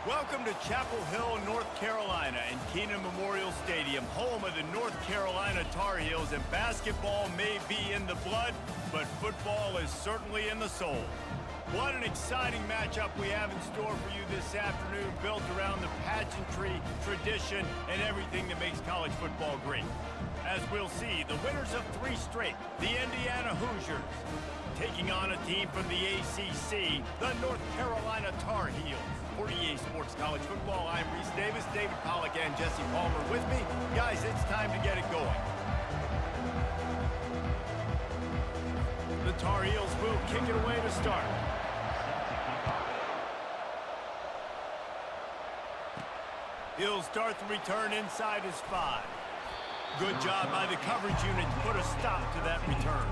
Welcome to Chapel Hill, North Carolina, and Keenan Memorial Stadium, home of the North Carolina Tar Heels. And basketball may be in the blood, but football is certainly in the soul. What an exciting matchup we have in store for you this afternoon, built around the pageantry, tradition, and everything that makes college football great. As we'll see, the winners of 3 straight, the Indiana Hoosiers, taking on a team from the ACC, the North Carolina Tar Heels. For EA Sports College Football, I'm Reese Davis, David Pollack, and Jesse Palmer with me. Guys, it's time to get it going. The Tar Heels will kick it away to start. He'll start the return inside his 5. Good job by the coverage unit to put a stop to that return.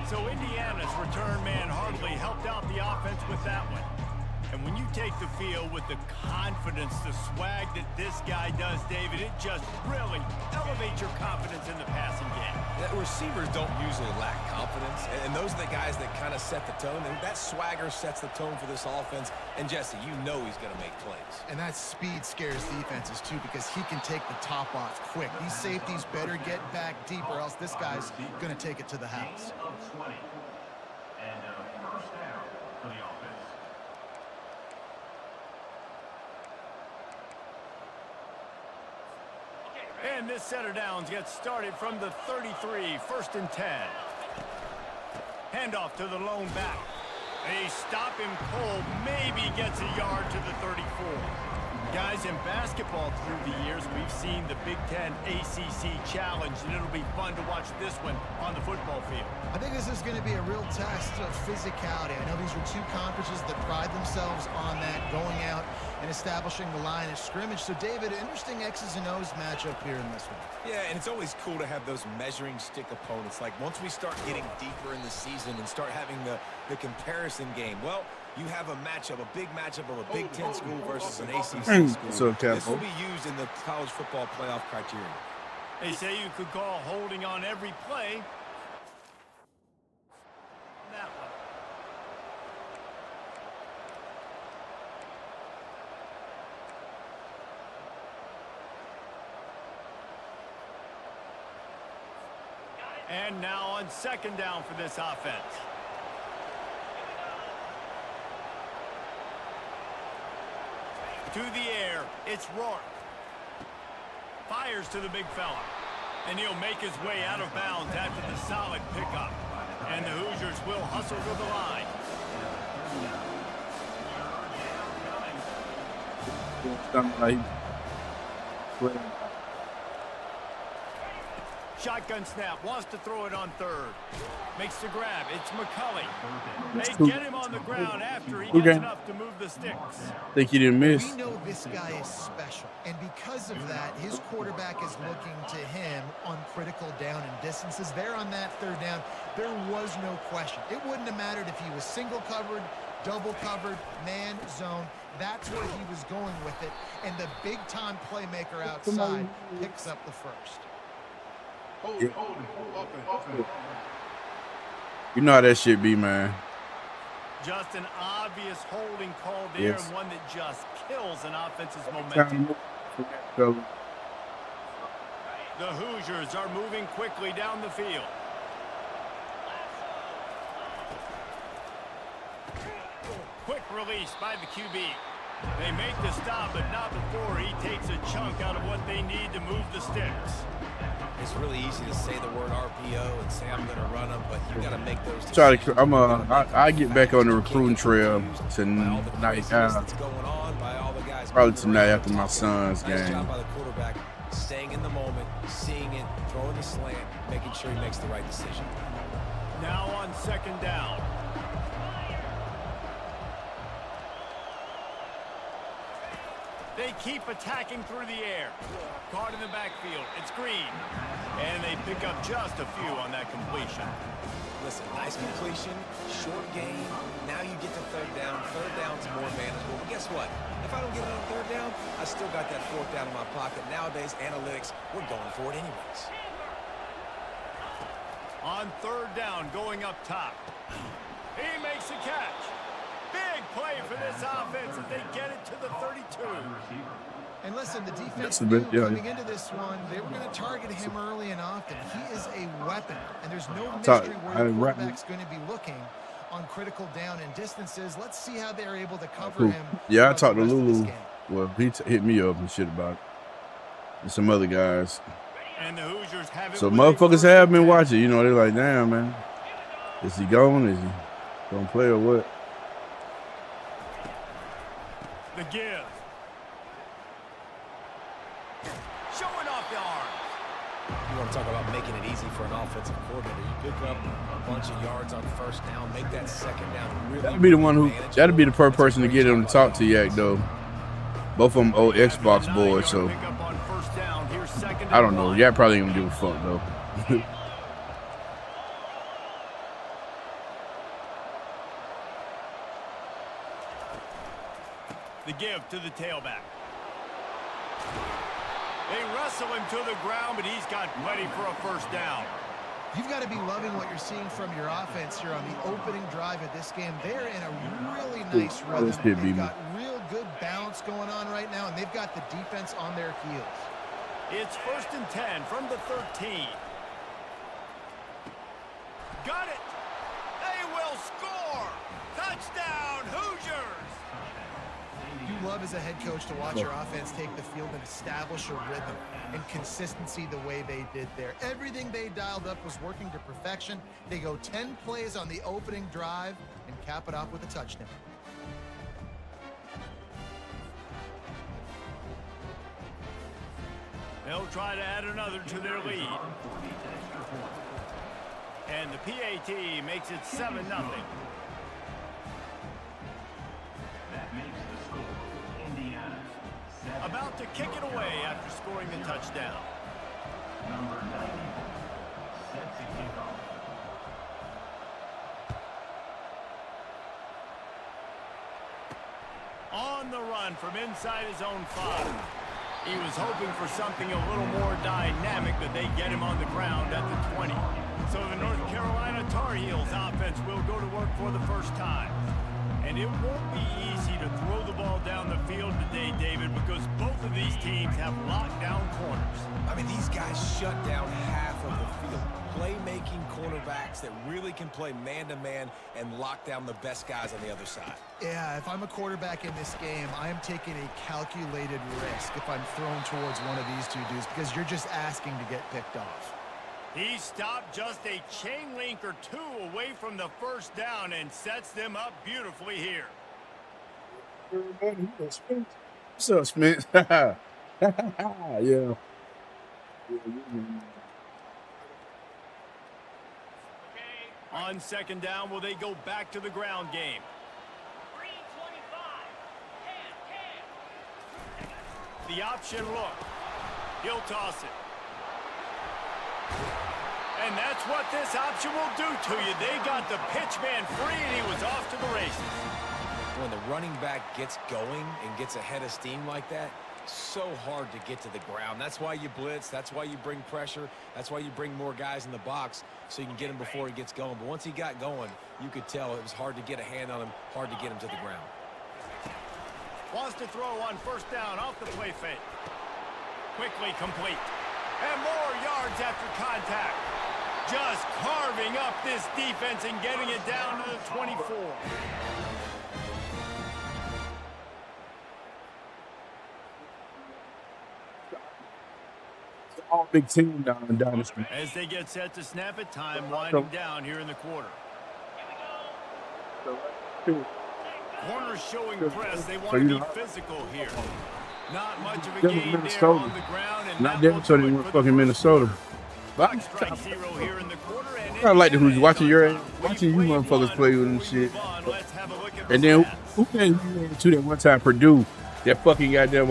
So Indiana's return man hardly helped out the offense with that one. And when you take the field with the confidence, the swag that this guy does, David, it just really elevates your confidence in the passing game. The receivers don't usually lack confidence, and those are the guys that kind of set the tone. And that swagger sets the tone for this offense. And Jesse, you know he's going to make plays. And that speed scares defenses too, because he can take the top off quick. These safeties better get back deep, or else this guy's going to take it to the house. And this set of downs gets started from the 33, 1st and 10. Handoff to the lone back. They stop him cold, maybe gets a yard to the 34. Guys, in basketball through the years, we've seen the Big Ten ACC Challenge, and it'll be fun to watch this one on the football field. I think this is going to be a real test of physicality. I know these are 2 conferences that pride themselves on that, going out and establishing the line of scrimmage. So, David, interesting X's and O's matchup here in this one. Yeah, and it's always cool to have those measuring stick opponents. Like, once we start getting deeper in the season and start having the comparison game, well, you have a matchup, a big matchup of a Big Ten school versus an ACC school. So this will be used in the college football playoff criteria. They say you could call holding on every play. That one. And now on 2nd down for this offense. To the air, it's Rourke. Fires to the big fella. And he'll make his way out of bounds after the solid pickup. And the Hoosiers will hustle to the line. Shotgun snap, wants to throw it on 3rd. Makes the grab, it's McCulley. They get him on the ground after he gets enough to move the sticks. Think he didn't miss. We know this guy is special, and because of that, his quarterback is looking to him on critical down and distances. There on that 3rd down, there was no question. It wouldn't have mattered if he was single covered, double covered, man, zone. That's where he was going with it, and the big-time playmaker outside picks up the 1st. Yeah. You know how that shit be, man. Just an obvious holding call there, Yes. and one that just kills an offense's momentum. The Hoosiers are moving quickly down the field. Quick release by the QB. They make the stop, but not before he takes a chunk out of what they need to move the sticks. It's really easy to say the word RPO and say I'm going to run them, but you got to make those decisions. I get back on the recruiting trail tonight. Probably tonight after my son's game. Nice job by the quarterback, staying in the moment, seeing it, throwing the slant, making sure he makes the right decision. Now on 2nd down. They keep attacking through the air. Caught in the backfield. It's Green. And they pick up just a few on that completion. Listen, nice completion, short gain. Now you get to 3rd down. 3rd down's more manageable. But guess what? If I don't get it on 3rd down, I still got that 4th down in my pocket. Nowadays, analytics, we're going for it anyways. On 3rd down, going up top. He makes a catch. Big play for this offense as they get it to the 32. And listen, the defense coming into this one, they were going to target him early and often. He is a weapon, and there's no mystery where the quarterback's going to be looking on critical down and distances. Let's see how they're able to cover him. Yeah, I talked to Lulu. Well, he hit me up and shit about it. And some other guys. And the Hoosiers have it. So motherfuckers have been watching. You know, they're like, damn, man. Is he going? Is he going to play or what? The give. Showing off the arm. You want to talk about making it easy for an offensive coordinator. You pick up a bunch of yards on first down, make that second down really. That'd be the one who. That'd be the first person to get him to talk to Yak, though. Both of them old Xbox boys, so I don't know. Yak probably ain't gonna give a fuck though. The give to the tailback. They wrestle him to the ground, but he's got plenty for a first down. You've got to be loving what you're seeing from your offense here on the opening drive of this game. They're in a really nice rhythm. They've got real good balance going on right now, and they've got the defense on their heels. It's 1st and 10 from the 13. Got it. They will score. Touchdown, Hoosiers. You love as a head coach to watch your offense take the field and establish a rhythm and consistency the way they did there. Everything they dialed up was working to perfection. They go 10 plays on the opening drive and cap it off with a touchdown. They'll try to add another to their lead. And the PAT makes it 7-0. About to kick it away after scoring the touchdown. Number 90 sets a kickoff. On the run from inside his own 5. He was hoping for something a little more dynamic, but they get him on the ground at the 20. So the North Carolina Tar Heels offense will go to work for the first time. And it won't be easy to throw the ball down the field today, David, because both of these teams have locked down corners. I mean, these guys shut down half of the field. Playmaking cornerbacks that really can play man-to-man and lock down the best guys on the other side. Yeah, if I'm a quarterback in this game, I am taking a calculated risk if I'm thrown towards one of these two dudes because you're just asking to get picked off. He stopped just a chain link or two away from the first down and sets them up beautifully here. What's up, Spence? Yeah. On second down, will they go back to the ground game? The option look. He'll toss it. And that's what this option will do to you. They got the pitch man free, and he was off to the races. When the running back gets going and gets ahead of steam like that, so hard to get to the ground. That's why you blitz. That's why you bring pressure. That's why you bring more guys in the box so you can get him before he gets going. But once he got going, you could tell it was hard to get a hand on him, hard to get him to the ground. Wants to throw on first down off the play fake. Quickly complete. And more yards after contact. Just carving up this defense and getting it down to the 24. All big team down in Dynasty. As they get set to snap it, time winding down here in the quarter. Corners showing press. They want to be physical here. Not much of a gain there on the ground. And not them, so they went fucking Minnesota. But zero here in the quarter, and I like the who's watching you motherfuckers play with them shit. And then who came to that one time? Purdue, that fucking goddamn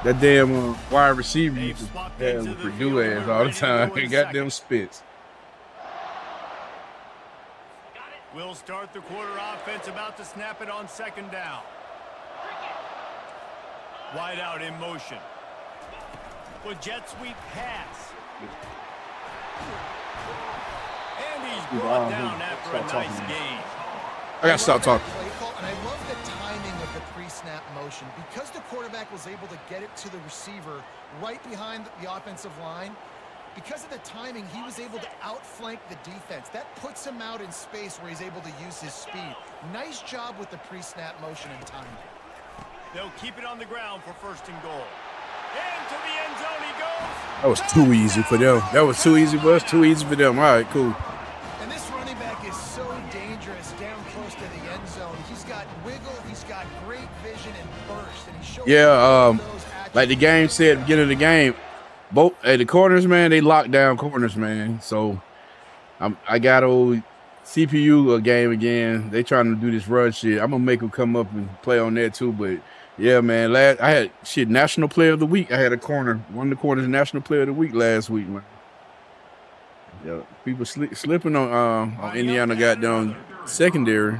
that damn wide receiver used to have with Purdue ass all the time. He goddamn spits. We'll start the quarter offense, about to snap it on second down. Wide out in motion. With jet sweep pass. And he's brought down after a nice gain. I gotta stop talking. Play call, and I love the timing of the pre-snap motion. Because the quarterback was able to get it to the receiver right behind the offensive line, because of the timing, he was able to outflank the defense. That puts him out in space where he's able to use his speed. Nice job with the pre-snap motion and timing. They'll keep it on the ground for 1st and goal. Into the end zone he goes. That was too easy for them. That was too easy for us, too easy for them. All right, cool. And this running back is so dangerous down close to the end zone. He's got wiggle, he's got great vision and burst. And he shows like the game said at the beginning of the game, both the corners, man, they lock down corners, man. So I got old CPU a game again. They trying to do this run shit. I'm gonna make them come up and play on that too. But yeah, man, I had National Player of the Week. I had one of the corners National Player of the Week last week, man. Yeah, people slipping on Indiana goddamn secondary.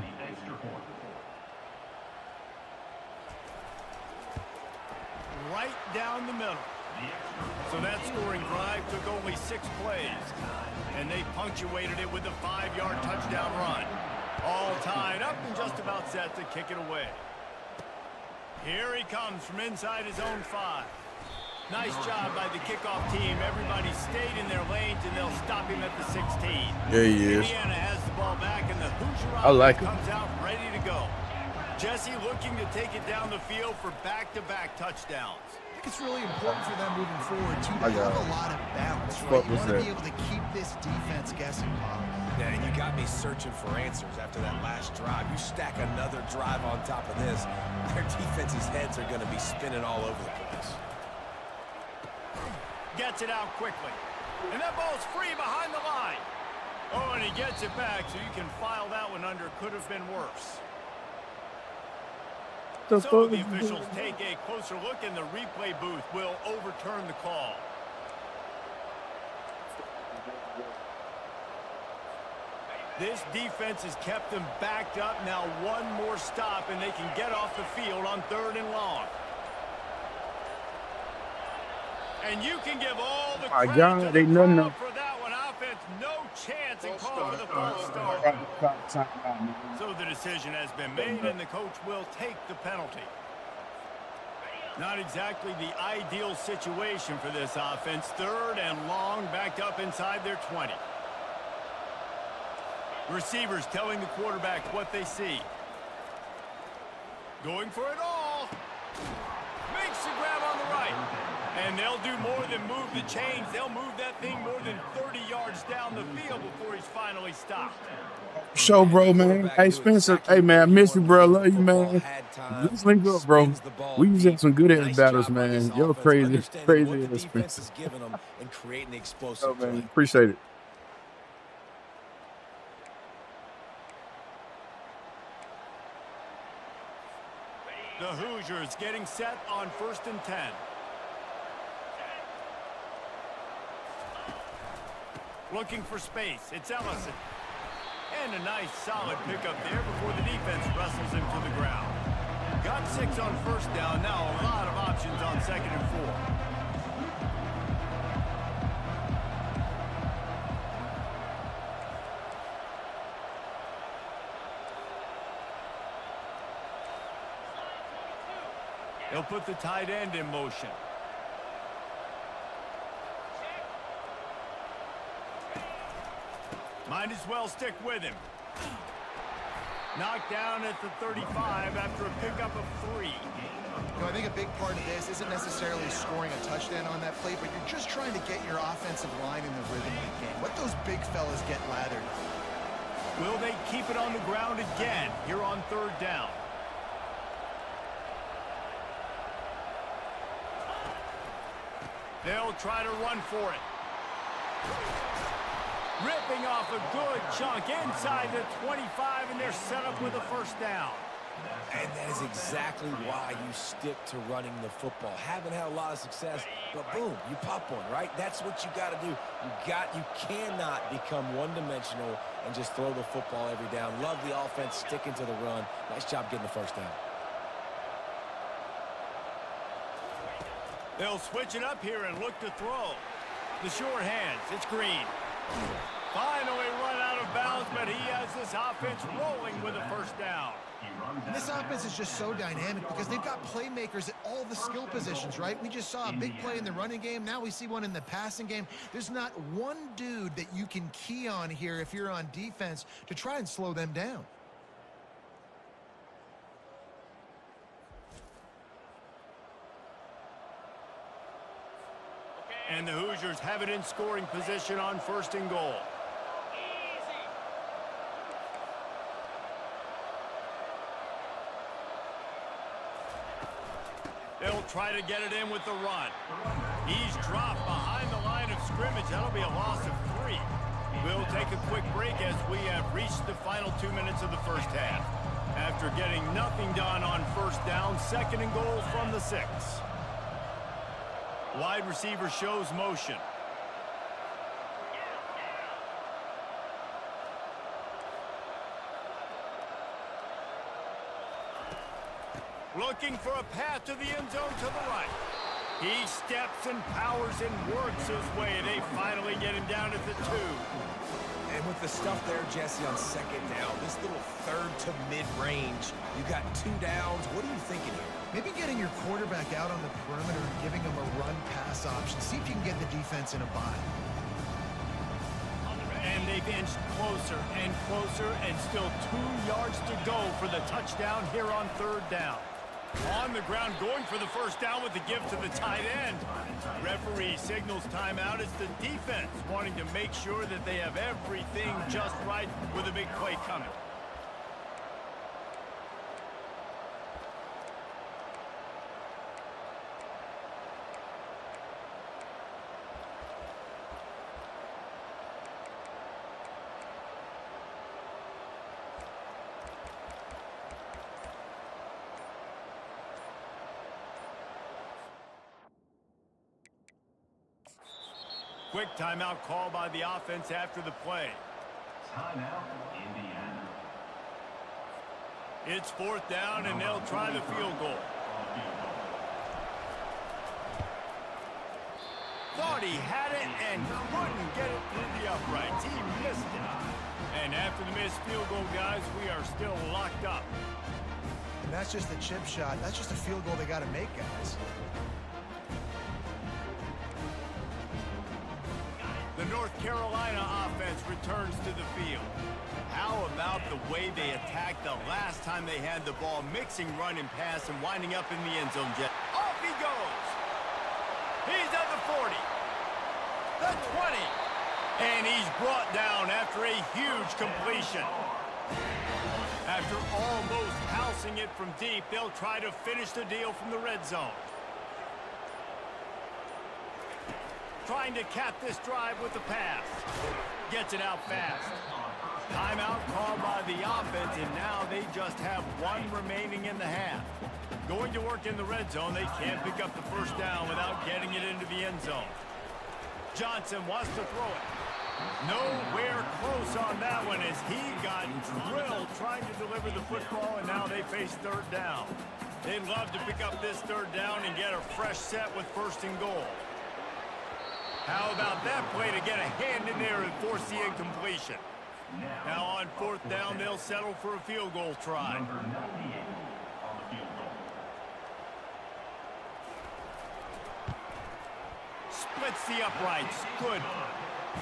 Right down the middle. So that scoring drive took only 6 plays, and they punctuated it with a 5-yard touchdown run. All tied up and just about set to kick it away. Here he comes from inside his own 5. Nice job by the kickoff team. Everybody stayed in their lanes, and they'll stop him at the 16. There he is. Indiana has the ball back, and the Hoosier comes out ready to go. Jesse looking to take it down the field for back-to-back touchdowns. I think it's really important for them moving forward to have a lot of balance, right? You want to be able to keep this defense guessing, Bob. Yeah, and you got me searching for answers after that last drive. You stack another drive on top of this, their defense's heads are going to be spinning all over the place. Gets it out quickly. And that ball's free behind the line. Oh, and he gets it back, so you can file that one under. Could have been worse. So the officials take a closer look, and the replay booth will overturn the call. This defense has kept them backed up. Now one more stop, and they can get off the field on 3rd and long. And you can give all the credit to the crowd for that one. Offense, no chance in call for the false start. So the decision has been made, and the coach will take the penalty. Not exactly the ideal situation for this offense. 3rd and long, backed up inside their 20. Receivers telling the quarterback what they see. Going for it all. Makes the grab on the right. And they'll do more than move the chains. They'll move that thing more than 30 yards down the field before he's finally stopped. Show, bro, man. Hey, Spencer. Hey, man, I miss you, bro. Love you, man. Let's link up, bro. We was in some good-ass battles, man. Yo, crazy ass Spencer. Oh, man, appreciate it. The Hoosiers getting set on 1st and 10. Looking for space. It's Ellison. And a nice solid pickup there before the defense wrestles him to the ground. Got 6 on 1st down. Now a lot of options on 2nd and 4. They'll put the tight end in motion. Might as well stick with him. Knocked down at the 35 after a pickup of 3. You know, I think a big part of this isn't necessarily scoring a touchdown on that play, but you're just trying to get your offensive line in the rhythm of the game. Let those big fellas get lathered. Will they keep it on the ground again here on 3rd down? They'll try to run for it. Ripping off a good chunk inside the 25, and they're set up with a 1st down. And that is exactly why you stick to running the football. Haven't had a lot of success, but boom, you pop one, right? That's what you got to do. You cannot become one-dimensional and just throw the football every down. Love the offense sticking to the run. Nice job getting the 1st down. They'll switch it up here and look to throw. The short hands, it's Green. Finally run out of bounds, but he has the this offense rolling with a first down. And this offense is just so dynamic because they've got playmakers at all the skill positions, right? We just saw a big play in the running game. Now we see one in the passing game. There's not one dude that you can key on here if you're on defense to try and slow them down. And the Hoosiers have it in scoring position on 1st and goal. They'll try to get it in with the run. He's dropped behind the line of scrimmage. That'll be a loss of 3. We'll take a quick break as we have reached the final 2 minutes of the first half. After getting nothing done on 1st down, 2nd and goal from the 6. Wide receiver shows motion. Looking for a path to the end zone to the right. He steps and powers and works his way. They finally get him down at the 2. And with the stuff there, Jesse, on 2nd down, this little 3rd to mid-range, you got 2 downs. What are you thinking here? Maybe getting your quarterback out on the perimeter and giving him a run-pass option. See if you can get the defense in a bind. And they've inched closer and closer, and still 2 yards to go for the touchdown here on 3rd down. On the ground, going for the first down with the give to the tight end. Referee signals timeout. It's the defense wanting to make sure that they have everything just right with a big play coming. Quick timeout call by the offense after the play. Timeout, Indiana. It's 4th down, and they'll try the field goal. Thought he had it and couldn't get it through the uprights. He missed it. And after the missed field goal, guys, we are still locked up. And that's just a chip shot. That's just a field goal they got to make, guys. The North Carolina offense returns to the field. How about the way they attacked the last time they had the ball, mixing run and pass and winding up in the end zone? Off he goes. He's at the 40, the 20, and he's brought down after a huge completion. After almost housing it from deep, they'll try to finish the deal from the red zone. Trying to cap this drive with the pass. Gets it out fast. Timeout called by the offense, and now they just have 1 remaining in the half. Going to work in the red zone, they can't pick up the first down without getting it into the end zone. Johnson wants to throw it. Nowhere close on that one as he got drilled trying to deliver the football, and now they face 3rd down. They'd love to pick up this 3rd down and get a fresh set with 1st and goal. How about that play to get a hand in there and force the incompletion? Now on 4th down, they'll settle for a field goal try. Number 98 on the field goal. Splits the uprights. Good.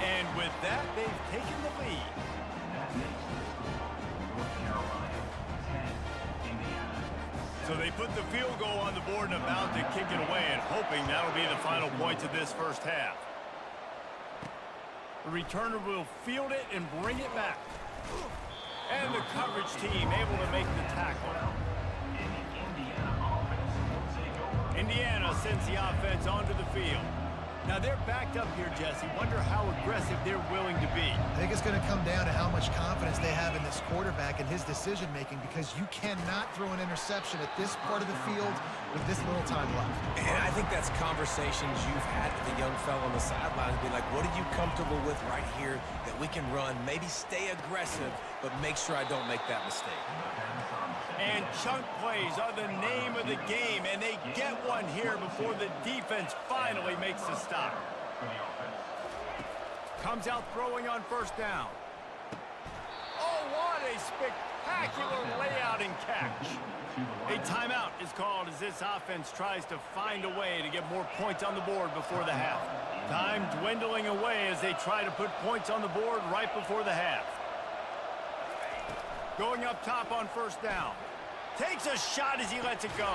And with that, they've taken the lead. That makes the score North Carolina 10, Indiana. So they put the field goal on the board and about to kick it away, and hoping that'll be the final points of this first half. The returner will field it and bring it back. And the coverage team able to make the tackle. Indiana sends the offense onto the field. Now they're backed up here, Jesse. Wonder how aggressive they're willing to be. I think it's going to come down to how much confidence they have in this quarterback and his decision-making, because you cannot throw an interception at this part of the field with this little time left. And I think that's conversations you've had with the young fella on the sidelines. Be like, what are you comfortable with right here that we can run? Maybe stay aggressive, but make sure I don't make that mistake. And chunk plays are the name of the game, and they get one here before the defense finally makes the stop. Comes out throwing on 1st down. Oh, what a spectacular layout and catch. A timeout is called as this offense tries to find a way to get more points on the board before the half. Time dwindling away as they try to put points on the board right before the half. Going up top on first down. Takes a shot as he lets it go.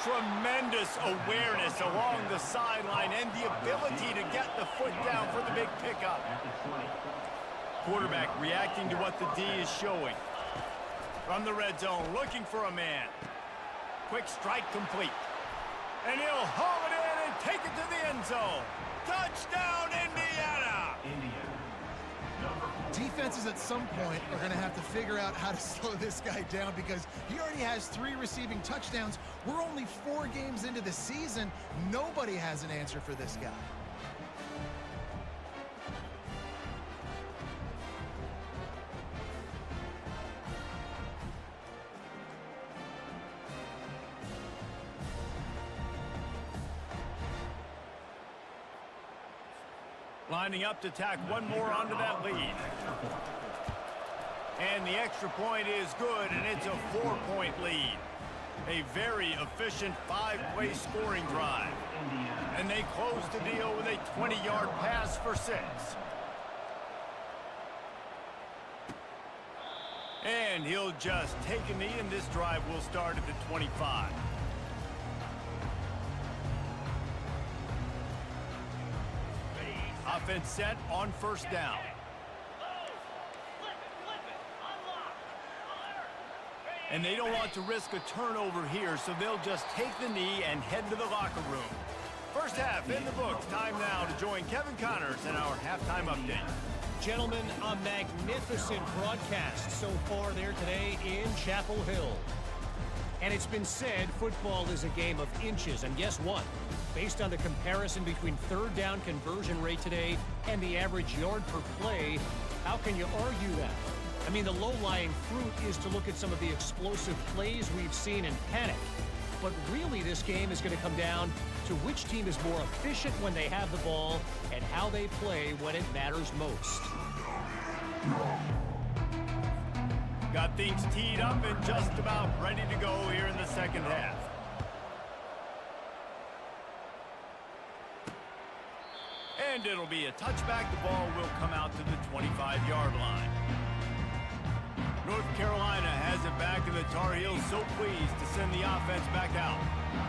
Tremendous awareness along the sideline and the ability to get the foot down for the big pickup. Quarterback reacting to what the D is showing. From the red zone, looking for a man. Quick strike complete. And he'll haul it in and take it to the end zone. Touchdown, Indiana! Defenses at some point are going to have to figure out how to slow this guy down because he already has 3 receiving touchdowns. We're only 4 games into the season. Nobody has an answer for this guy. Lining up to tack one more onto that lead. And the extra point is good, and it's a 4-point lead. A very efficient 5-play scoring drive. And they close the deal with a 20-yard pass for 6. And he'll just take a knee, and this drive will start at the 25. Offense set on first down. And they don't want to risk a turnover here, so they'll just take the knee and head to the locker room. First half in the books. Time now to join Kevin Connors in our halftime update. Gentlemen, a magnificent broadcast so far there today in Chapel Hill. And it's been said football is a game of inches, and guess what? Based on the comparison between third down conversion rate today and the average yard per play, how can you argue that? I mean, the low-lying fruit is to look at some of the explosive plays we've seen and panic. But really, this game is going to come down to which team is more efficient when they have the ball and how they play when it matters most. Got things teed up and just about ready to go here in the second half. And it'll be a touchback. The ball will come out to the 25-yard line. North Carolina has it back, and the Tar Heels so pleased to send the offense back out.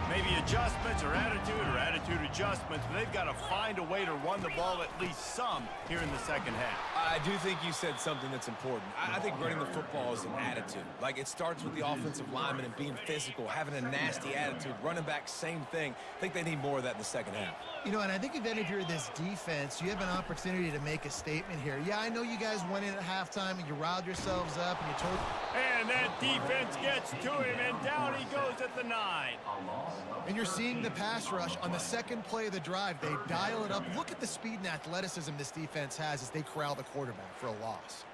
Maybe adjustments or attitude adjustments, but they've got to find a way to run the ball at least some here in the second half. I do think you said something that's important. I think running the football is an attitude. Like, it starts with the offensive lineman and being physical, having a nasty attitude. Running back, same thing. I think they need more of that in the second half. You know, and I think if you're this defense, you have an opportunity to make a statement here. Yeah, I know you guys went in at halftime and you riled yourselves up and you told... And that defense gets to him, and down he goes at the 9. And you're seeing the pass rush on the second play of the drive. They dial it up. Look at the speed and athleticism this defense has as they corral the quarterback for a loss.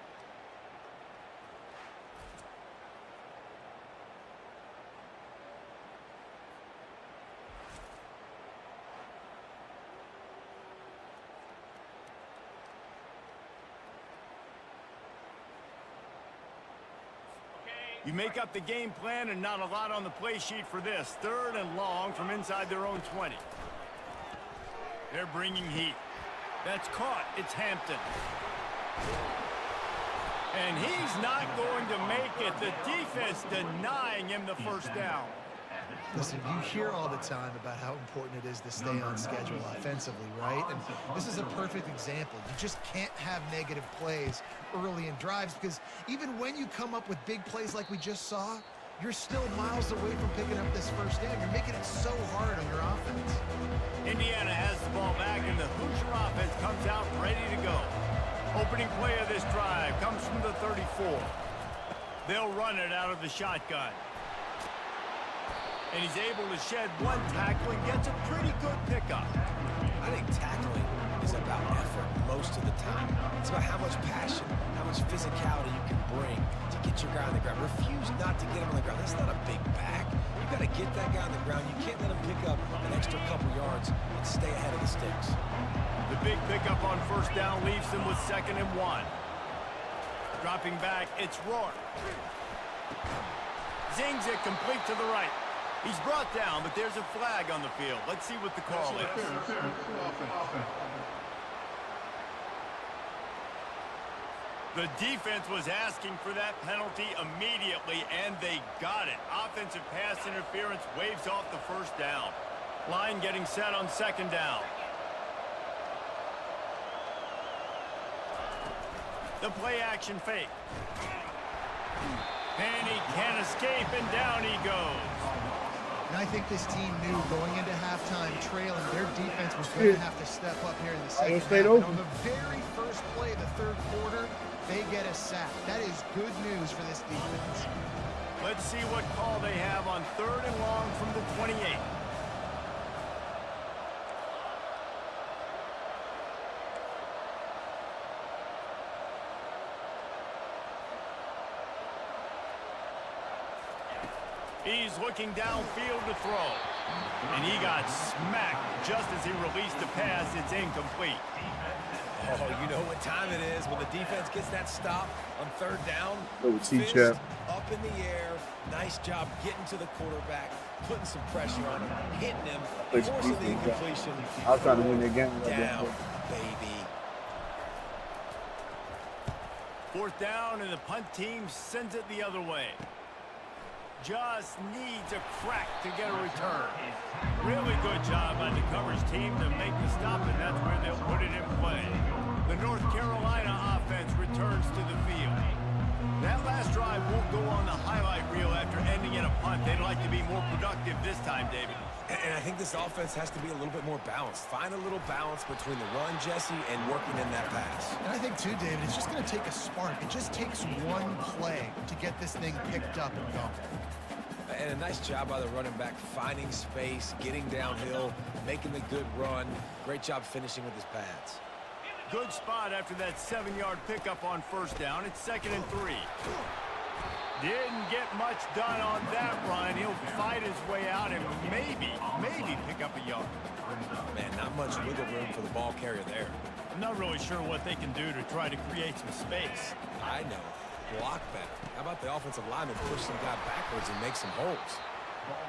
You make up the game plan and not a lot on the play sheet for this. 3rd and long from inside their own 20. They're bringing heat. That's caught. It's Hampton. And he's not going to make it. The defense denying him the first down. Listen, you hear all the time about how important it is to stay on schedule offensively, right? And this is a perfect example. You just can't have negative plays early in drives because even when you come up with big plays like we just saw, you're still miles away from picking up this first down. You're making it so hard on your offense. Indiana has the ball back, and the Hoosier offense comes out ready to go. Opening play of this drive comes from the 34. They'll run it out of the shotgun. And he's able to shed one tackle and gets a pretty good pickup. I think tackling is about effort most of the time. It's about how much passion, how much physicality you can bring to get your guy on the ground. Refuse not to get him on the ground. That's not a big back. You've got to get that guy on the ground. You can't let him pick up an extra couple yards and stay ahead of the sticks. The big pickup on first down leaves them with 2nd and 1. Dropping back, it's Rourke. Zings it complete to the right. He's brought down, but there's a flag on the field. Let's see what the call is. The defense was asking for that penalty immediately, and they got it. Offensive pass interference waves off the first down. Line getting set on second down. The play action fake. And he can't escape, and down he goes. And I think this team knew going into halftime trailing, their defense was going to have to step up here in the second half. And on the very first play of the third quarter, they get a sack. That is good news for this defense. Let's see what call they have on 3rd and long from the 28. He's looking downfield to throw. And he got smacked just as he released the pass. It's incomplete. Oh, you know what time it is when the defense gets that stop on 3rd down. Fist up in the air. Nice job getting to the quarterback, putting some pressure on him, hitting him, forcing the incompletion. I was trying to win the game. Down, baby. 4th down, and the punt team sends it the other way. Just needs a crack to get a return. Really good job by the coverage team to make the stop, and that's where they'll put it in play. The North Carolina offense returns to the field. That last drive won't go on the highlight reel after ending in a punt. They'd like to be more productive this time, David. And I think this offense has to be a little bit more balanced. Find a little balance between the run, Jesse, and working in that pass. And I think, too, David, it's just going to take a spark. It just takes one play to get this thing picked up and going. And a nice job by the running back, finding space, getting downhill, making the good run. Great job finishing with his pads. Good spot after that 7-yard pickup on 1st down. It's 2nd and 3. Didn't get much done on that run. He'll fight his way out and maybe pick up a yard. Man, not much wiggle room for the ball carrier there. I'm not really sure what they can do to try to create some space. I know. Block better. How about the offensive lineman push some guy backwards and make some holes?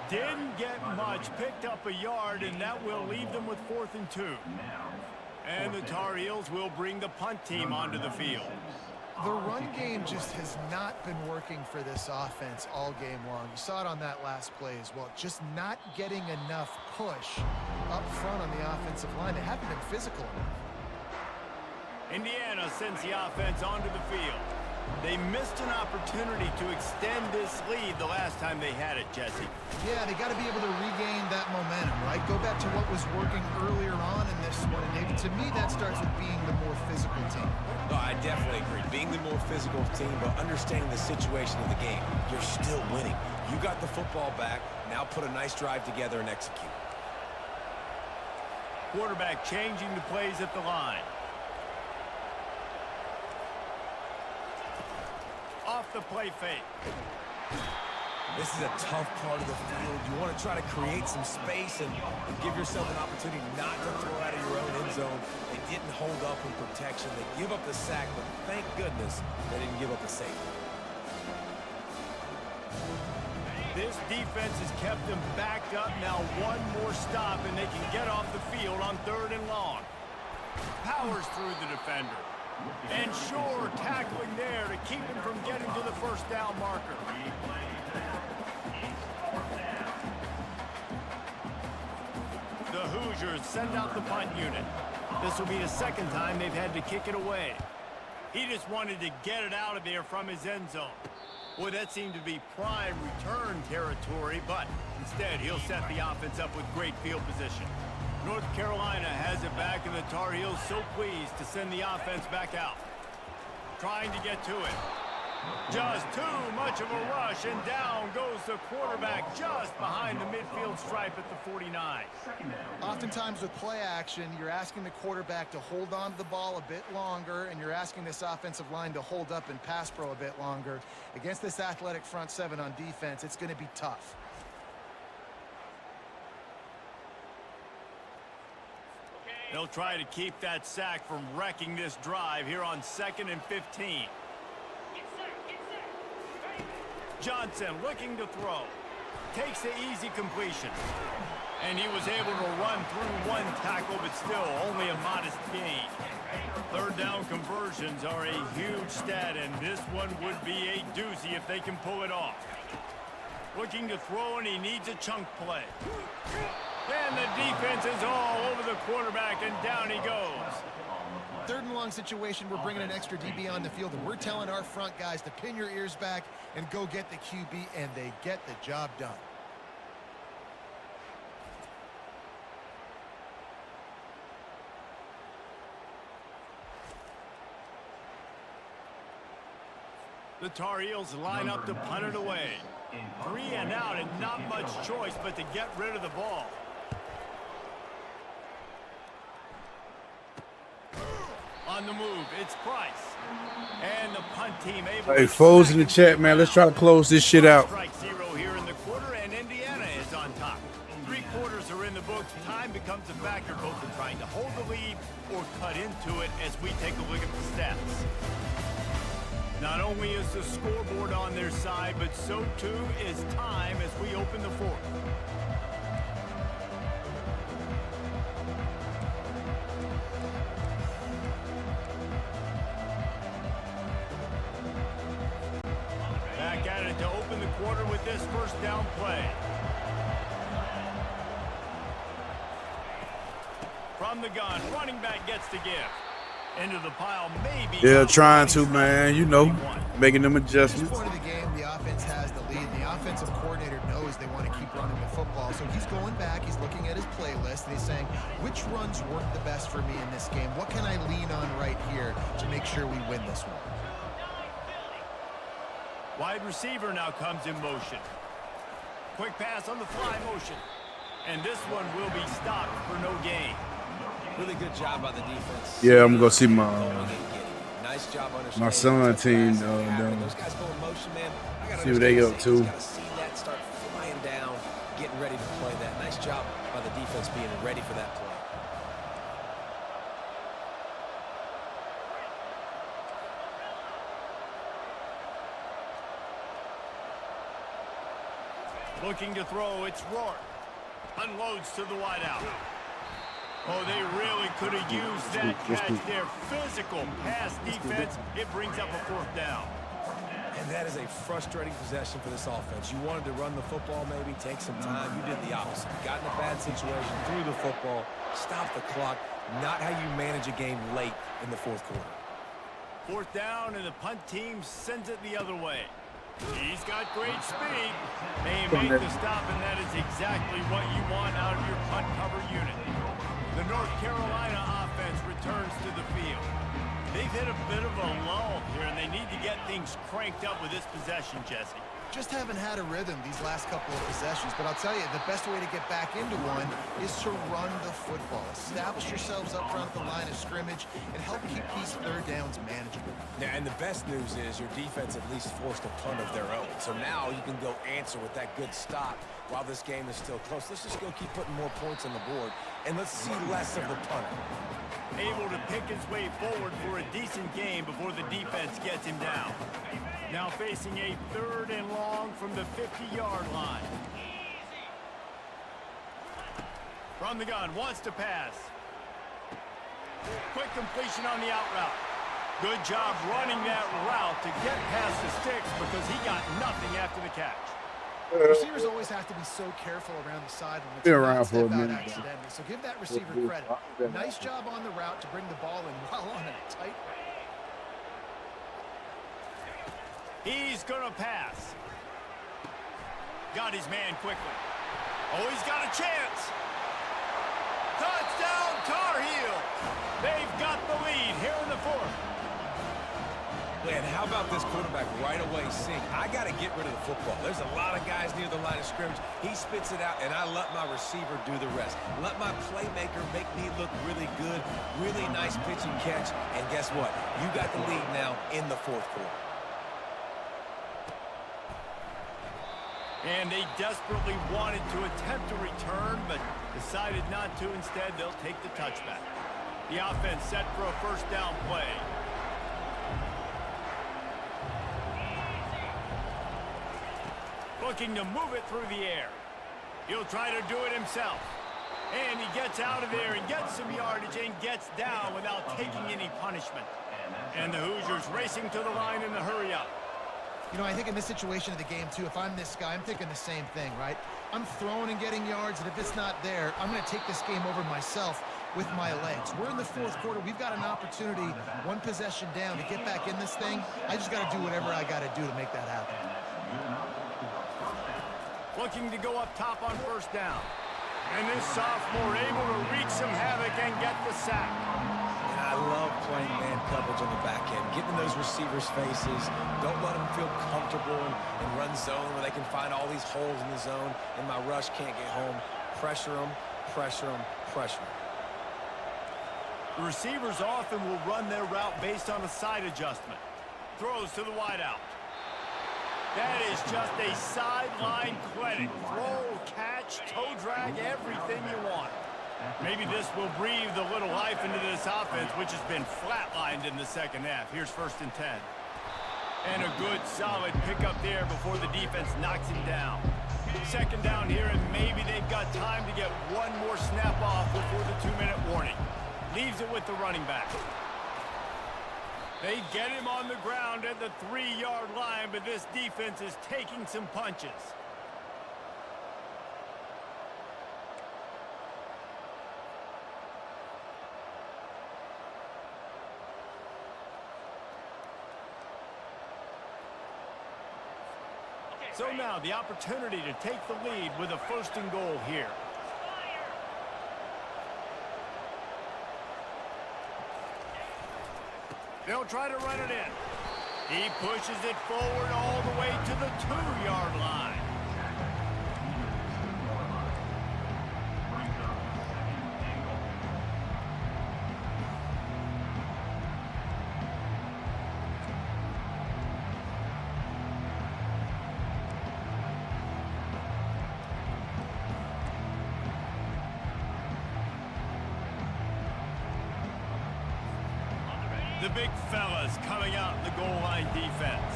Didn't get much. Picked up a yard, and that will leave them with 4th and 2. And the Tar Heels will bring the punt team onto the field. The run game just has not been working for this offense all game long. You saw it on that last play as well. Just not getting enough push up front on the offensive line. They haven't been physical enough. Indiana sends the offense onto the field. They missed an opportunity to extend this lead the last time they had it, Jesse. Yeah, they got to be able to regain that momentum, right? Go back to what was working earlier on in this one. And David, to me, that starts with being the more physical team. No, I definitely agree. Being the more physical team, but understanding the situation of the game. You're still winning. You got the football back. Now put a nice drive together and execute. Quarterback changing the plays at the line. Off the play fake. This is a tough part of the field. You want to try to create some space and give yourself an opportunity not to throw out of your own end zone. They didn't hold up in protection. They give up the sack, but thank goodness they didn't give up the safety. This defense has kept them backed up. Now one more stop, and they can get off the field on 3rd and long. Powers through the defender. And Shore tackling there to keep him from getting to the 1st down marker. The Hoosiers send out the punt unit. This will be the 2nd time they've had to kick it away. He just wanted to get it out of there from his end zone. Boy, that seemed to be prime return territory, but instead he'll set the offense up with great field position. North Carolina has it back, and the Tar Heels so pleased to send the offense back out. Trying to get to it. Just too much of a rush, and down goes the quarterback just behind the midfield stripe at the 49. Oftentimes with play action, you're asking the quarterback to hold on to the ball a bit longer, and you're asking this offensive line to hold up and pass pro a bit longer. Against this athletic front 7 on defense, it's going to be tough. They'll try to keep that sack from wrecking this drive here on 2nd and 15. Johnson looking to throw. Takes the easy completion. And he was able to run through one tackle, but still only a modest gain. Third down conversions are a huge stat, and this one would be a doozy if they can pull it off. Looking to throw, and he needs a chunk play. And the defense is all over the quarterback, and down he goes. Third and long situation, we're bringing an extra DB on the field, and we're telling our front guys to pin your ears back and go get the QB, and they get the job done. The Tar Heels line up to punt it away. 3 and out, and not much choice but to get rid of the ball. On the move, it's Price. And the punt team able Hey, to foes in the chat, man. Let's try to close this shit out. Strike 0 here in the quarter, and Indiana is on top. 3 quarters are in the books. Time becomes a factor, both in trying to hold the lead or cut into it as we take a look at the stats. Not only is the scoreboard on their side, but so too is time as we open the fourth. Back at it to open the quarter with this first down play. From the gun, running back gets the give. Into the pile, maybe. Yeah, trying to, man. You know, making them At this adjustments. point of the game, the offense has the lead. The offensive coordinator knows they want to keep running the football. So he's going back, he's looking at his playlist, and he's saying, which runs work the best for me in this game? What can I lean on right here to make sure we win this one? Wide receiver now comes in motion. Quick pass on the fly motion. And this one will be stopped for no gain. Really good job by the defense. Yeah, I'm gonna see my Nice job my son team. Those guys go in motion, man. I gotta See what they understand up to. Gotta see that start flying down, getting ready to play that. Nice job by the defense being ready for that play. Looking to throw, it's Rourke. Unloads to the wideout. Oh, they really could have used that catch there. Physical pass defense. It brings up a fourth down. And that is a frustrating possession for this offense. You wanted to run the football, maybe take some time. You did the opposite. Got in a bad situation, threw the football, stopped the clock. Not how you manage a game late in the fourth quarter. Fourth down, and the punt team sends it the other way. He's got great speed. They make the stop, and that is exactly what you want out of your punt cover unit. The North Carolina offense returns to the field. They've hit a bit of a lull here, and they need to get things cranked up with this possession, Jesse. Just haven't had a rhythm these last couple of possessions, but I'll tell you, the best way to get back into one is to run the football. Establish yourselves up front at the line of scrimmage and help keep these third downs manageable. Yeah, and the best news is your defense at least forced a punt of their own. So now you can go answer with that good stop while this game is still close. Let's just go keep putting more points on the board, and let's see less of the punter. Able to pick his way forward for a decent game before the defense gets him down. Now facing a third and long from the 50-yard line. From the gun, wants to pass. Quick completion on the out route. Good job running that route to get past the sticks because he got nothing after the catch. Receivers always have to be so careful around the sideline. Been around for a Step out minute, accidentally. So give that receiver credit. Nice job on the route to bring the ball in while on a tight. He's going to pass. Got his man quickly. Oh, he's got a chance. Touchdown, Tar Heels. They've got the lead here in the fourth. And how about this quarterback right away seeing, I got to get rid of the football. There's a lot of guys near the line of scrimmage. He spits it out, and I let my receiver do the rest. Let my playmaker make me look really good, really nice pitch and catch. And guess what? You got the lead now in the fourth quarter. And they desperately wanted to attempt a return, but decided not to. Instead, they'll take the touchback. The offense set for a first down play. looking to move it through the air. He'll try to do it himself. And he gets out of there and gets some yardage and gets down without taking any punishment. And the Hoosiers racing to the line in the hurry up. You know, I think in this situation of the game, too, if I'm this guy, I'm thinking the same thing, right? I'm throwing and getting yards, and if it's not there, I'm going to take this game over myself with my legs. We're in the fourth quarter. We've got an opportunity, one possession down, to get back in this thing. I just got to do whatever I got to do to make that happen. Looking to go up top on first down. And this sophomore able to wreak some havoc and get the sack. And I love playing man coverage on the back end, getting those receivers' faces. Don't let them feel comfortable and run zone where they can find all these holes in the zone and my rush can't get home. Pressure them, pressure them, pressure them. The receivers often will run their route based on a side adjustment. Throws to the wideout. That is just a sideline clinic. Throw, catch, toe drag, everything you want. Maybe this will breathe a little life into this offense, which has been flatlined in the second half. Here's 1st and 10. And a good, solid pickup there before the defense knocks him down. 2nd down here, and maybe they've got time to get one more snap off before the 2-minute warning. Leaves it with the running back. They get him on the ground at the 3-yard line, but this defense is taking some punches. So now the opportunity to take the lead with a 1st and goal here. They'll try to run it in. He pushes it forward all the way to the 2-yard line. The big fellas coming out in the goal line defense.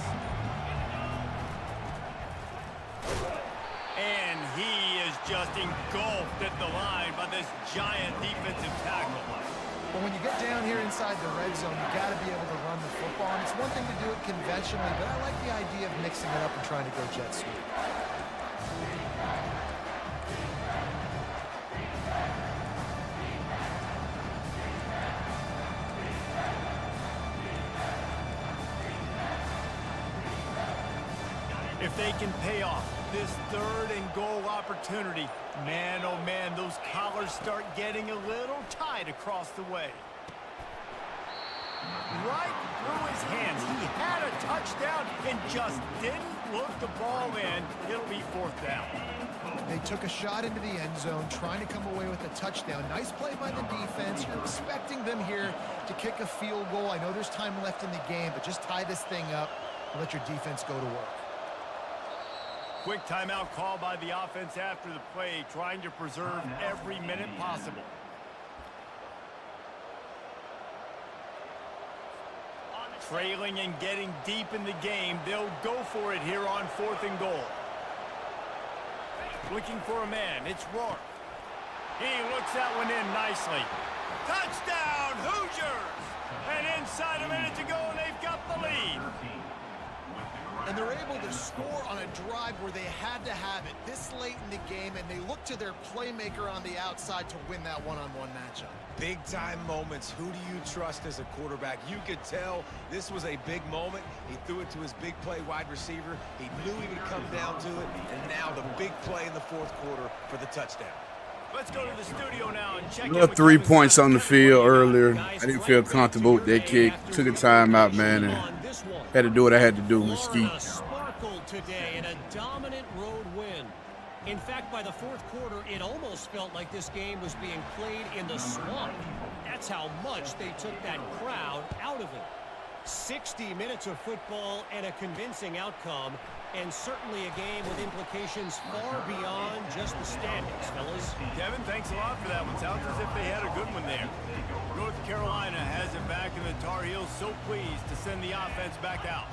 And he is just engulfed at the line by this giant defensive tackle. But when you get down here inside the red zone, you got to be able to run the football. And it's one thing to do it conventionally, but I like the idea of mixing it up and trying to go jet sweep. If they can pay off this 3rd and goal opportunity, man, oh man, those collars start getting a little tight across the way. Right through his hands. He had a touchdown and just didn't look the ball in. It'll be 4th down. They took a shot into the end zone, trying to come away with a touchdown. Nice play by the defense. You're expecting them here to kick a field goal. I know there's time left in the game, but just tie this thing up and let your defense go to work. Quick timeout call by the offense after the play, trying to preserve every minute possible. Trailing and getting deep in the game, they'll go for it here on 4th and goal. Looking for a man, it's Rourke. He looks that one in nicely. Touchdown, Hoosiers! And inside a minute to go, and they've got the lead. And they're able to score on a drive where they had to have it this late in the game, and they look to their playmaker on the outside to win that one-on-one matchup. Big-time moments. Who do you trust as a quarterback? You could tell this was a big moment. He threw it to his big play wide receiver. He knew he would come down to it, and now the big play in the 4th quarter for the touchdown. Let's go to the studio now and check. We had 3 points on the field earlier. I didn't feel comfortable with that kick. Took a timeout, man, and had to do what I had to do with Ski. Sparkle today in a dominant road win. In fact, by the 4th quarter, it almost felt like this game was being played in the swamp. That's how much they took that crowd out of it. 60 minutes of football and a convincing outcome, and certainly a game with implications far beyond just the standings, fellas. Kevin, thanks a lot for that one. Sounds as if they had a good one there. North Carolina has it back, and the Tar Heels so pleased to send the offense back out.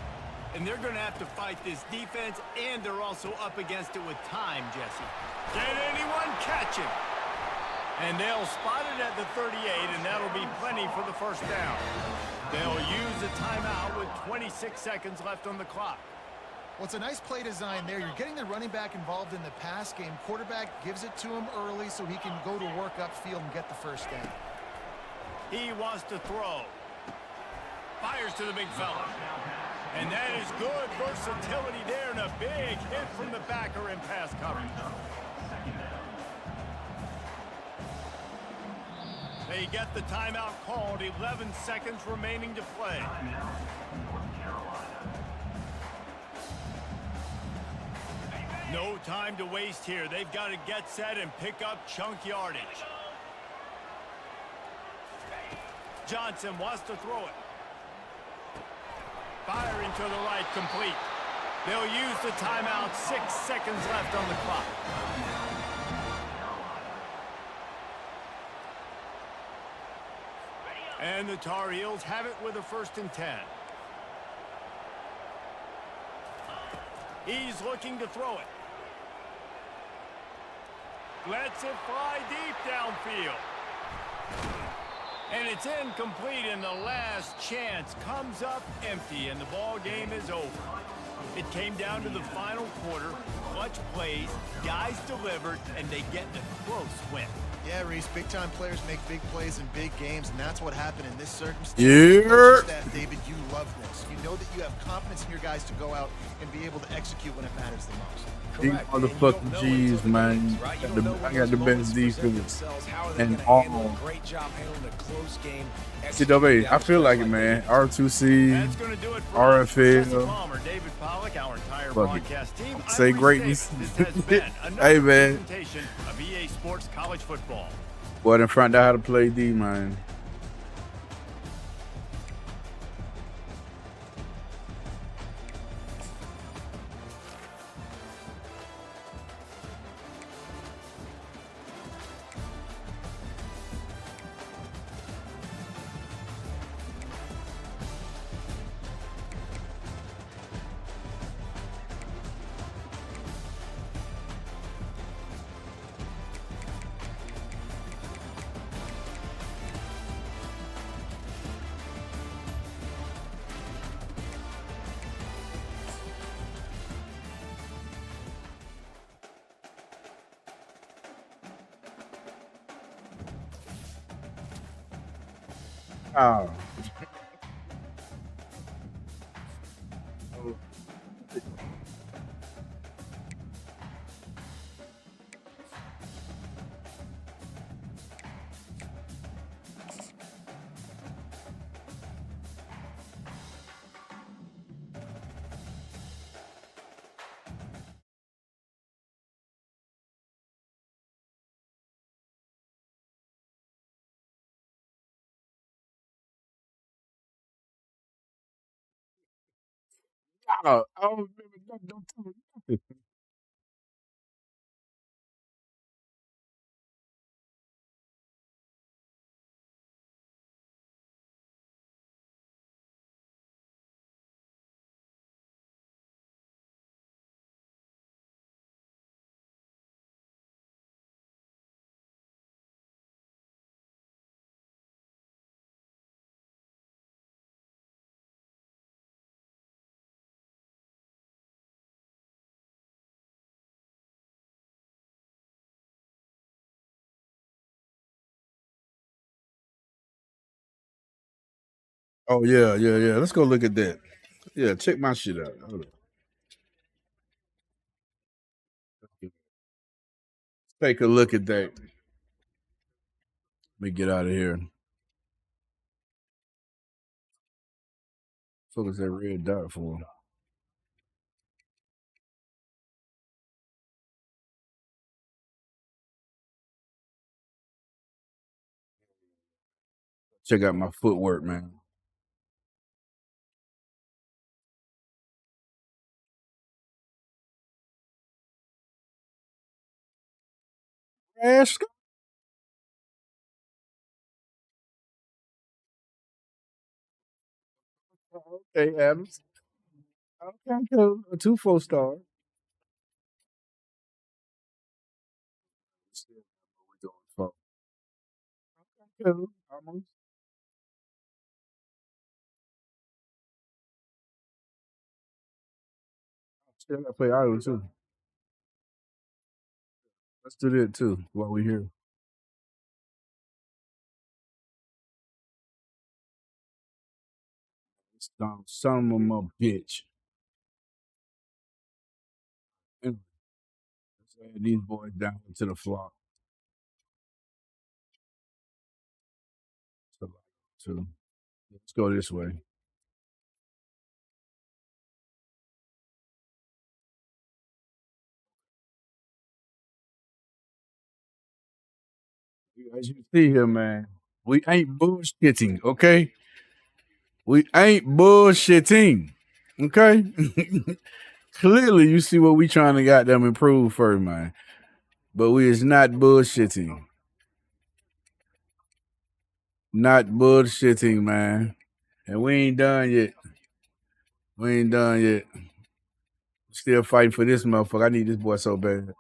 And they're going to have to fight this defense, and they're also up against it with time, Jesse. Can anyone catch him? And they'll spot it at the 38, and that'll be plenty for the first down. They'll use a timeout with 26 seconds left on the clock. Well, it's a nice play design there. You're getting the running back involved in the pass game. Quarterback gives it to him early so he can go to work upfield and get the first down. He wants to throw. Fires to the big fella. And that is good versatility there, and a big hit from the backer in pass coverage. They get the timeout called, 11 seconds remaining to play. No time to waste here. They've got to get set and pick up chunk yardage. Johnson wants to throw it. Firing to the right, complete. They'll use the timeout, 6 seconds left on the clock. And the Tar Heels have it with a 1st and 10. He's looking to throw it. Lets it fly deep downfield. And it's incomplete, and the last chance comes up empty, and the ball game is over. It came down to the final quarter, clutch plays, guys delivered, and they get the close win. Yeah, Reese, big-time players make big plays in big games, and that's what happened in this circumstance. Yeah. Coaching staff, David, you love this. You know that you have confidence in your guys to go out and be able to execute when it matters the most. These motherfucking G's, man. I got the best defense and all. CW, I feel like it, man. R2C, RFL. David Pollock, our entire Fuck broadcast team. Say greatness. This has been another Hey, man. presentation of EA Sports College Football. Boy, done found out how to play D, man. Oh. Oh, I don't remember nothing. Don't tell me nothing. Oh, yeah, yeah, yeah. Let's go look at that. Yeah, check my shit out. Hold on. Take a look at that. Let me get out of here. Focus that red dot for. Check out my footwork, man. Ask. Okay, Adams. Okay, cool. A 2 4-star. Still what we're doing for. Okay, cool. Almost. Still gotta play Iowa too. Let's do that too while we're here. Son of a bitch. Anyway, let's add these boys down to the flock. So, let's go this way. As you see here, man, we ain't bullshitting, okay? We ain't bullshitting, okay? Clearly, you see what we trying to goddamn improve first, man. But we is not bullshitting. Not bullshitting, man. And we ain't done yet. We ain't done yet. Still fighting for this motherfucker. I need this boy so bad.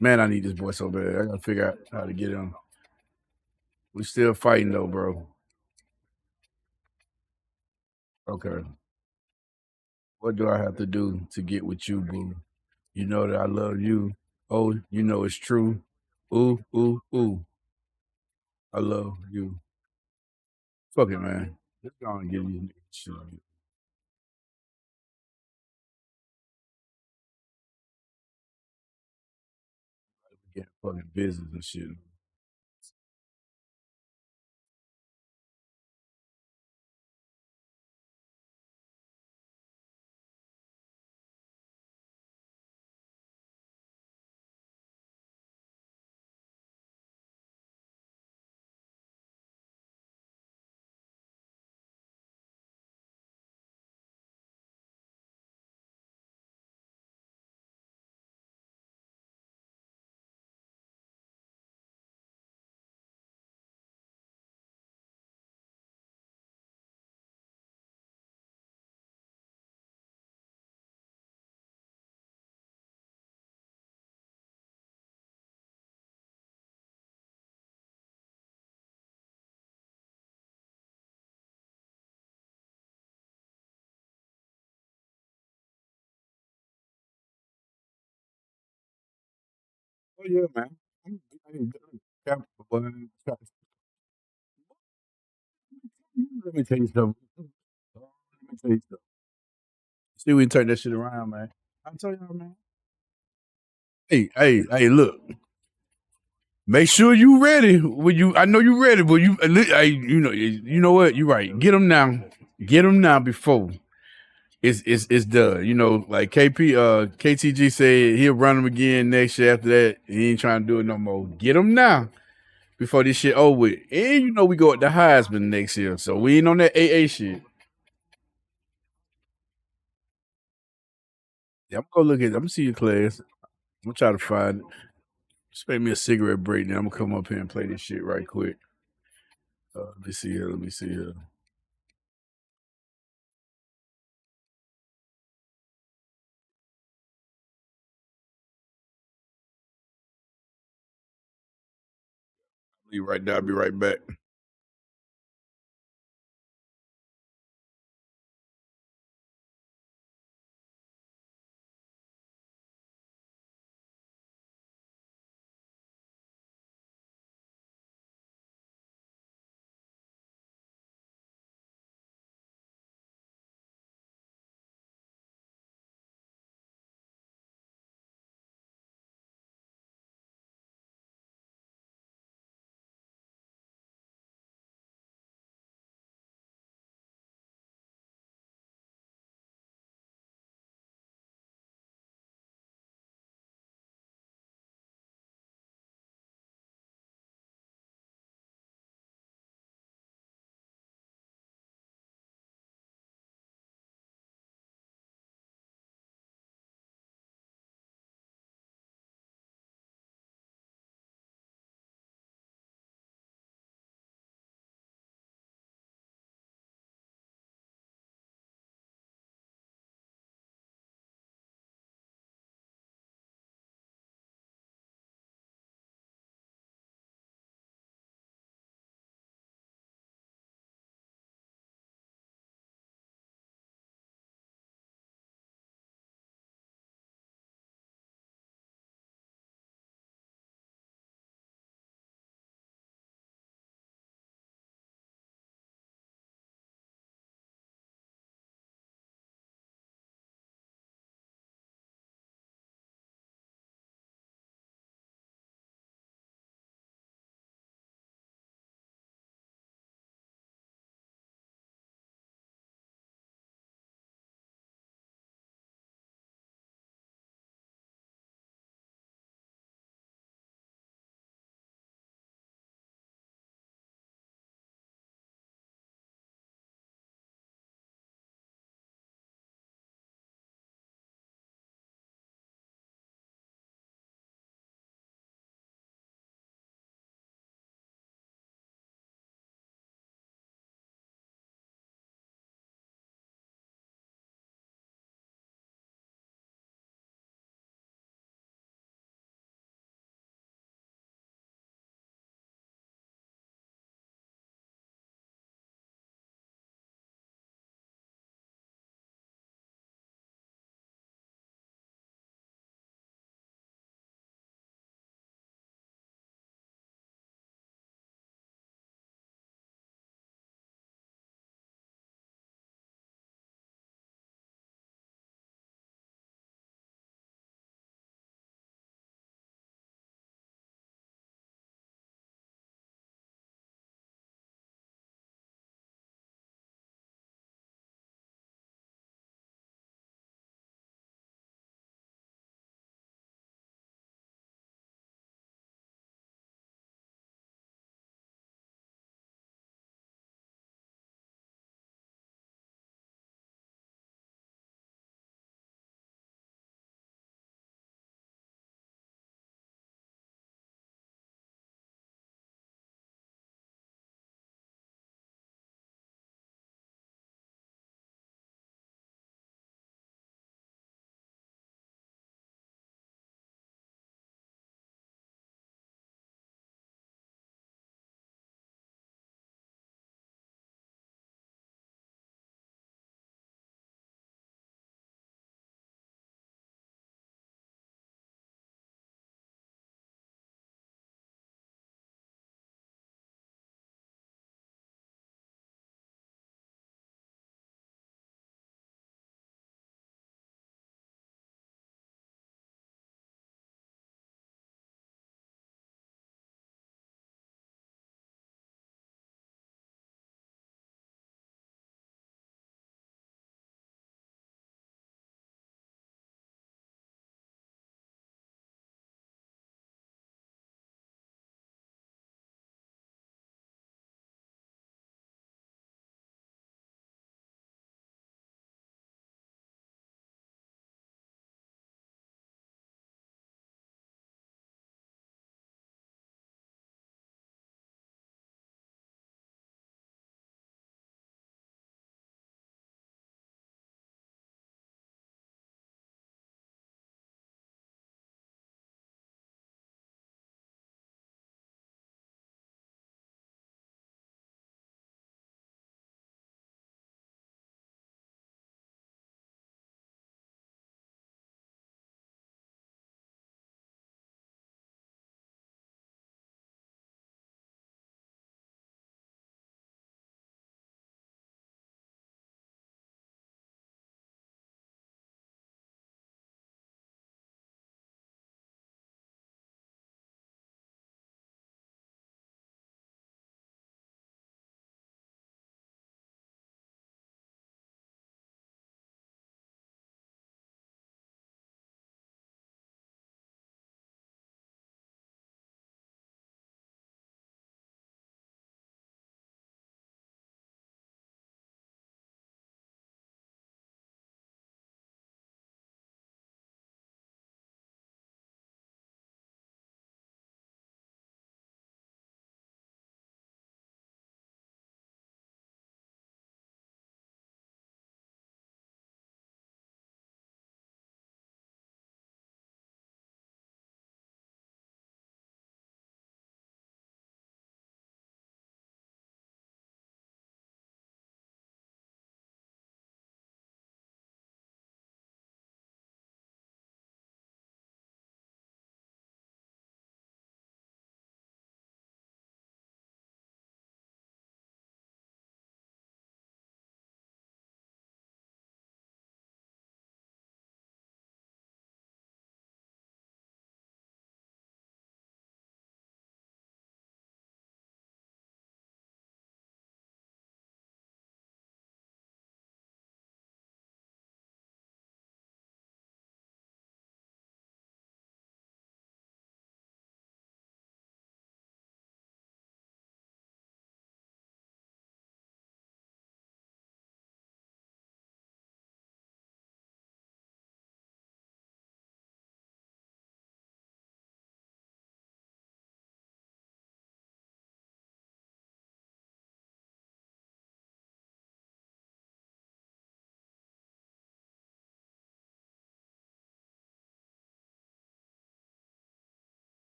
Man, I need this boy so bad. I gotta figure out how to get him. We still fighting though, bro. Okay. What do I have to do to get with you, boo? You know that I love you. Oh, you know it's true. Ooh, ooh, ooh. I love you. Fuck it, man. Let's go and get these niggas shit. Get fucking business and shit. Oh yeah, man. I ain't done. Let me tell you something. Let me tell you something. See, we can turn that shit around, man. I'm telling you, man. Hey, look. Make sure you ready. When you, I know you ready, but you know what? You right. Get them now. Get them now before it's done. You know, like KTG said he'll run them again next year. After that, he ain't trying to do it no more. Get them now before this shit over with. And you know we go at the Heisman next year, so we ain't on that AA shit. Yeah, I'm gonna look at. I'm gonna see your class. I'm gonna try to find it. Just make me a cigarette break, then I'm gonna come up here and play this shit right quick. Let me see here. Let me see here. Leave right now. I'll be right back.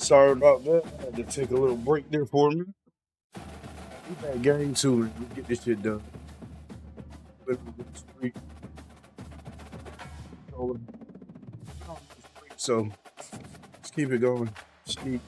Sorry about that. I had to take a little break there for me. We got game 2 and we get this shit done. So let's keep it going. Sneak.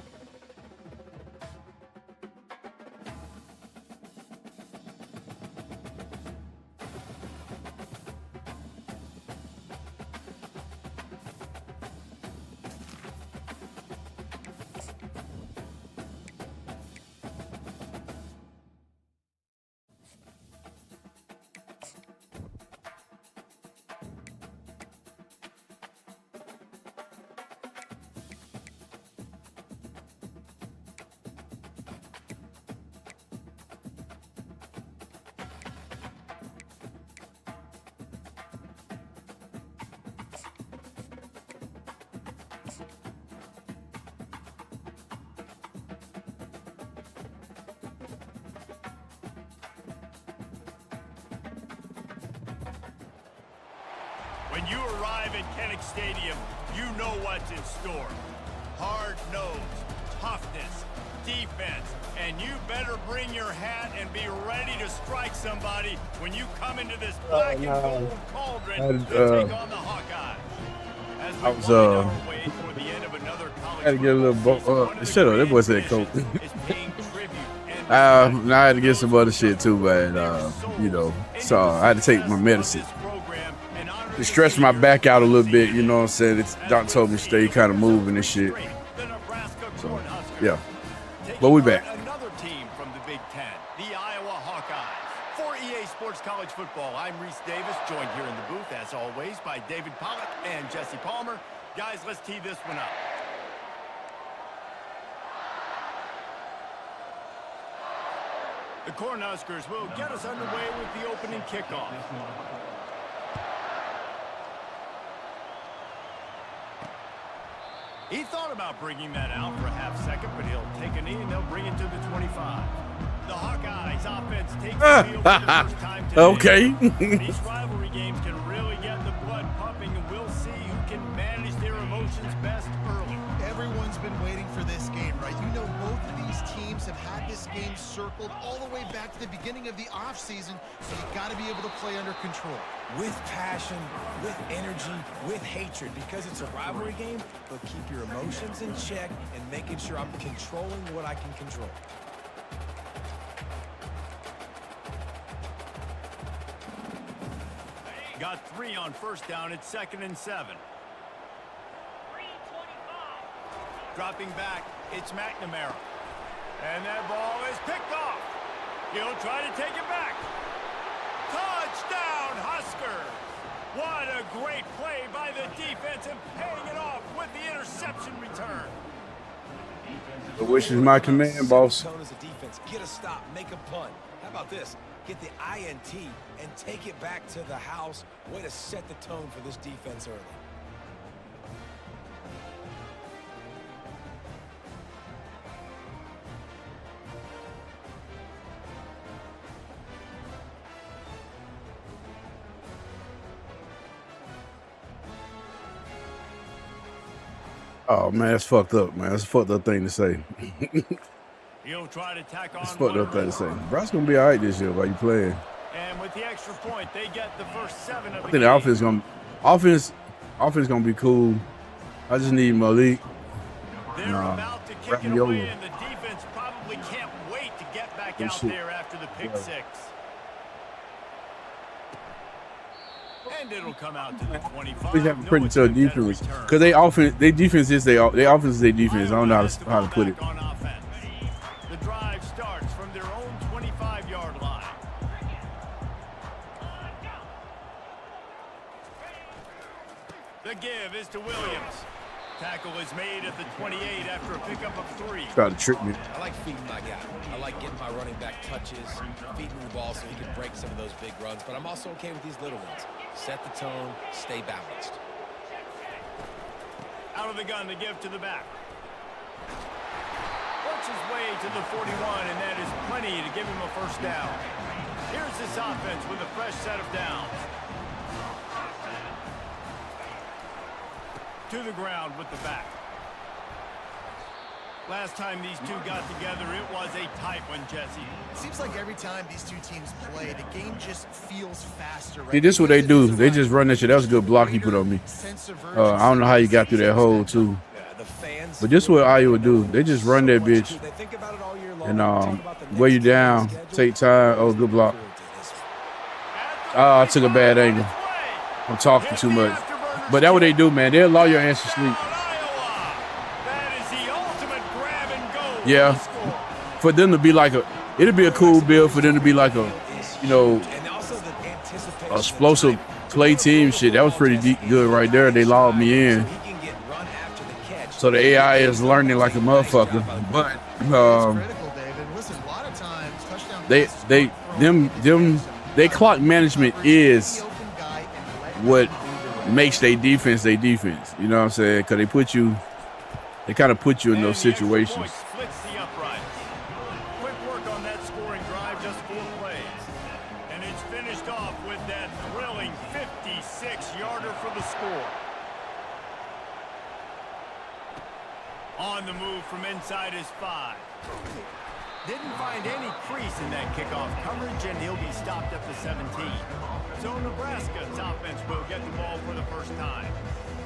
When you arrive at Kinnick Stadium, you know what's in store. Hard nose, toughness, defense, and you better bring your hat and be ready to strike somebody when you come into this black and gold cauldron to take on the Hawkeyes. As we wind our way toward the end of another college I had to get a little shut up, that boy said coke. is paying tribute and Now I had to get some other shit too, but you know, so I had to take my medicine. It stretched my back out a little bit, you know what I'm saying? It's, doctor told me to stay kind of moving and shit. So, yeah. But we back. Another team from the Big Ten, the Iowa Hawkeyes. For EA Sports College Football, I'm Reese Davis, joined here in the booth, as always, by David Pollack and Jesse Palmer. Guys, let's tee this one up. The Cornhuskers will get us underway with the opening kickoff. He thought about bringing that out for a half second, but he'll take a knee and they'll bring it to the 25. The Hawkeyes offense takes the field for the first time today. Okay. These rivalry games can really get the blood pumping, and we'll see who can manage their emotions best early. Everyone's been waiting for this game, right? You know, both of these teams have had this game circled all the way back to the beginning of the offseason, so you've got to be able to play under control. With passion, with energy, with hatred, because it's a rivalry game, but keep your emotions in check and making sure I'm controlling what I can control. Got 3 on first down at 2nd and 7. Dropping back, it's McNamara. And that ball is picked off. He'll try to take it back. Touchdown, Huskers! What a great play by the defense and paying it off with the interception return. The wish is my command, boss. Tone as a defense. Get a stop, make a punt. How about this? Get the INT and take it back to the house. Way to set the tone for this defense early. Oh man, that's fucked up, man. That's a fucked up thing to say. He'll try to tack on. That's a fucked up thing to say. Brock's gonna be all right this year while you playing. And with the extra point, they get the first 7 of the I think game. the offense gonna be cool. I just need Malik. They're about to kick it away, and the defense probably can't wait to get back out there after the pick 6. And it'll come out to the 25. We have a pretty tough defense because their defense is their offense is their defense. I don't know how to put it. The drive starts from their own 25-yard line. The give is to Williams. Tackle is made at the 28 after a pickup of 3. Try to trick me. I like feeding my guy. I like getting my running back touches, feeding the ball so he can break some of those big runs, but I'm also okay with these little ones. Set the tone, stay balanced. Out of the gun to give to the back. Works his way to the 41, and that is plenty to give him a first down. Here's this offense with a fresh set of downs. To the ground with the back. Last time these two got together, it was a tight one, Jesse. It seems like every time these two teams play, the game just feels faster. Right? See, this is what they do. They just run that shit. That was a good block he put on me. I don't know how you got through that hole, too. But this is what Iowa do. They just run that bitch and weigh you down, take time. Oh, good block. I took a bad angle. I'm talking too much. But that's what they do, man. They'll allow your ass to sleep. Yeah. For them to be like it'll be a cool build for them to be like a, you know, explosive play team shit. That was pretty good right there. They logged me in. So the AI is learning like a motherfucker. But they clock management is what makes their defense their defense. You know what I'm saying? Because they kind of put you in those situations. Quick work on that scoring drive, just 4 plays. And it's finished off with that thrilling 56-yarder for the score. On the move from inside his 5. Didn't find any crease in that kickoff coverage, and he'll be stopped at the 17. So Nebraska's offense will get the ball for the first time.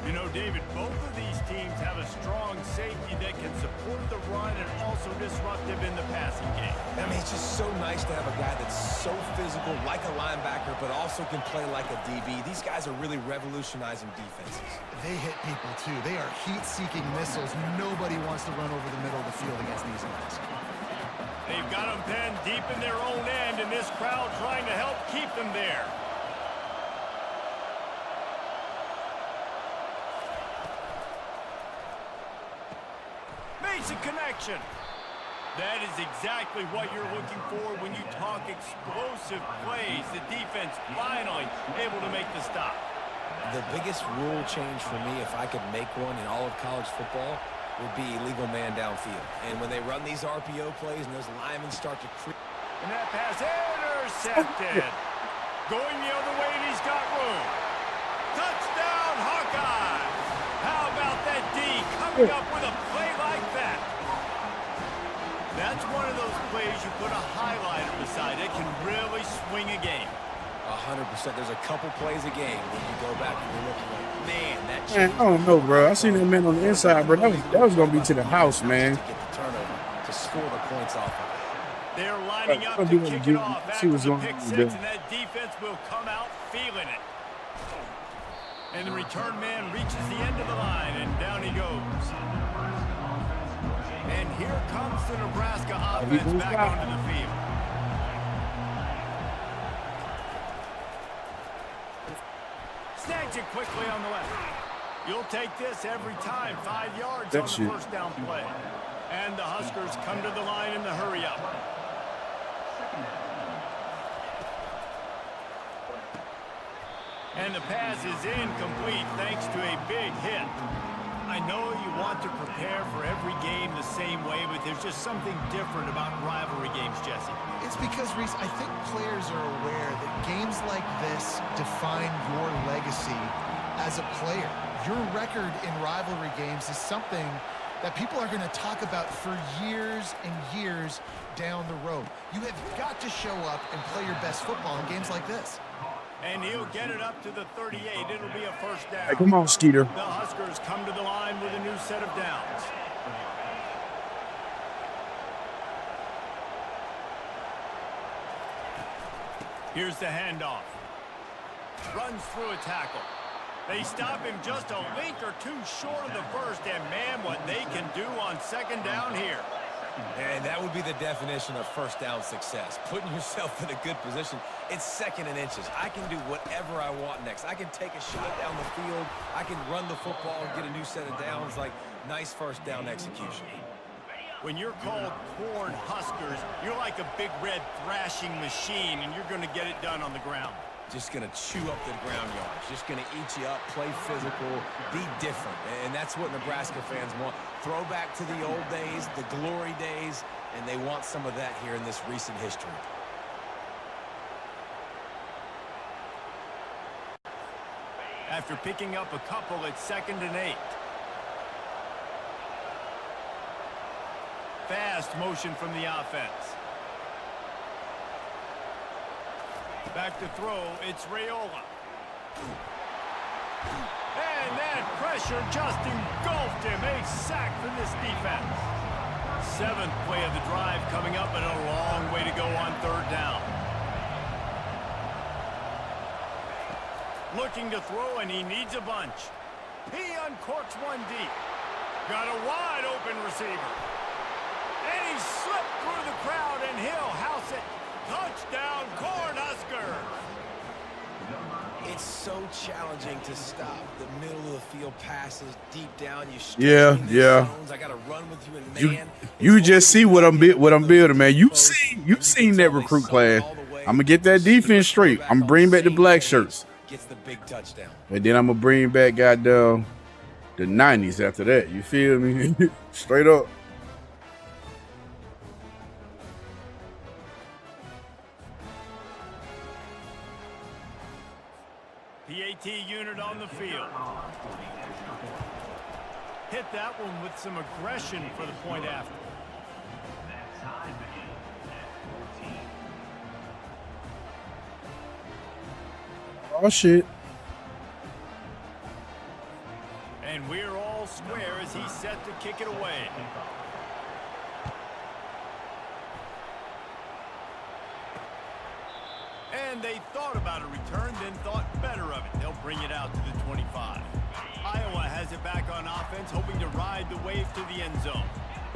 You know, David, both of these teams have a strong safety that can support the run and also disruptive in the passing game. I mean, it's just so nice to have a guy that's so physical, like a linebacker, but also can play like a DB. These guys are really revolutionizing defenses. They hit people, too. They are heat-seeking missiles. Nobody wants to run over the middle of the field against these guys. They've got them pinned deep in their own end, and this crowd trying to help keep them there. Makes a connection. That is exactly what you're looking for when you talk explosive plays. The defense finally able to make the stop. The biggest rule change for me, if I could make one in all of college football, would be illegal man downfield. And when they run these RPO plays and those linemen start to creep. And that pass intercepted. Going the other way, and he's got room. Touchdown, Hawkeye. How about that D coming up with a play like that? That's one of those plays you put a highlighter beside. It can really swing a game. 100%. There's a couple plays a game when you go back and you're looking like, man, that Man, I don't know, bro. I seen that man on the inside, bro. That was gonna be to the house, man. to get the turnover, to score the points off of it. They're lining up to kick it off after the pick six, and that defense will come out feeling it. And the return man reaches the end of the line, and down he goes. And here comes the Nebraska offense back onto the field. Snags it quickly on the left. You'll take this every time. 5 yards on the first down play. And the Huskers come to the line in the hurry up. And the pass is incomplete thanks to a big hit. I know you want to prepare for every game the same way, but there's just something different about rivalry games, Jesse. It's because, Reese, I think players are aware that games like this define your legacy as a player. Your record in rivalry games is something that people are going to talk about for years and years down the road. You have got to show up and play your best football in games like this. And he'll get it up to the 38. It'll be a first down. Hey, come on, Skeeter. The Huskers come to the line with a new set of downs. Here's the handoff. Runs through a tackle. They stop him just a link or two short of the first, and man, what they can do on second down here. And that would be the definition of first down success. Putting yourself in a good position. It's second and inches. I can do whatever I want next. I can take a shot down the field. I can run the football and get a new set of downs. Like, nice first down execution. When you're called Corn Huskers, you're like a big red thrashing machine, and you're going to get it done on the ground. Just going to chew up the ground yards. Just going to eat you up, play physical, be different. And that's what Nebraska fans want. Throw back to the old days, the glory days, and they want some of that here in this recent history. After picking up a couple, it's 2nd and 8. fast motion from the offense. Back to throw, it's Raiola. And that pressure just engulfed him. A sack for this defense. 7th play of the drive coming up, and a long way to go on 3rd down. Looking to throw, and he needs a bunch. He uncorks one deep. Got a wide open receiver. And he slipped through the crowd, and he'll house it. Touchdown, Cornhuskers! It's so challenging to stop the middle of the field passes deep down. Yeah. Zones. I gotta run with you, and man, you just see what I'm building, man. You seen that recruit class. I'm gonna get that defense straight. I'm gonna bring back the black shirts. Gets the big touchdown. And then I'm gonna bring back goddamn the 90s after that. You feel me? Straight up. PAT unit on the field. Hit that one with some aggression for the point after. That time begins at 14. Oh shit. And we're all square as he's set to kick it away. And they thought about a return, then thought better of it. They'll bring it out to the 25. Iowa has it back on offense, hoping to ride the wave to the end zone.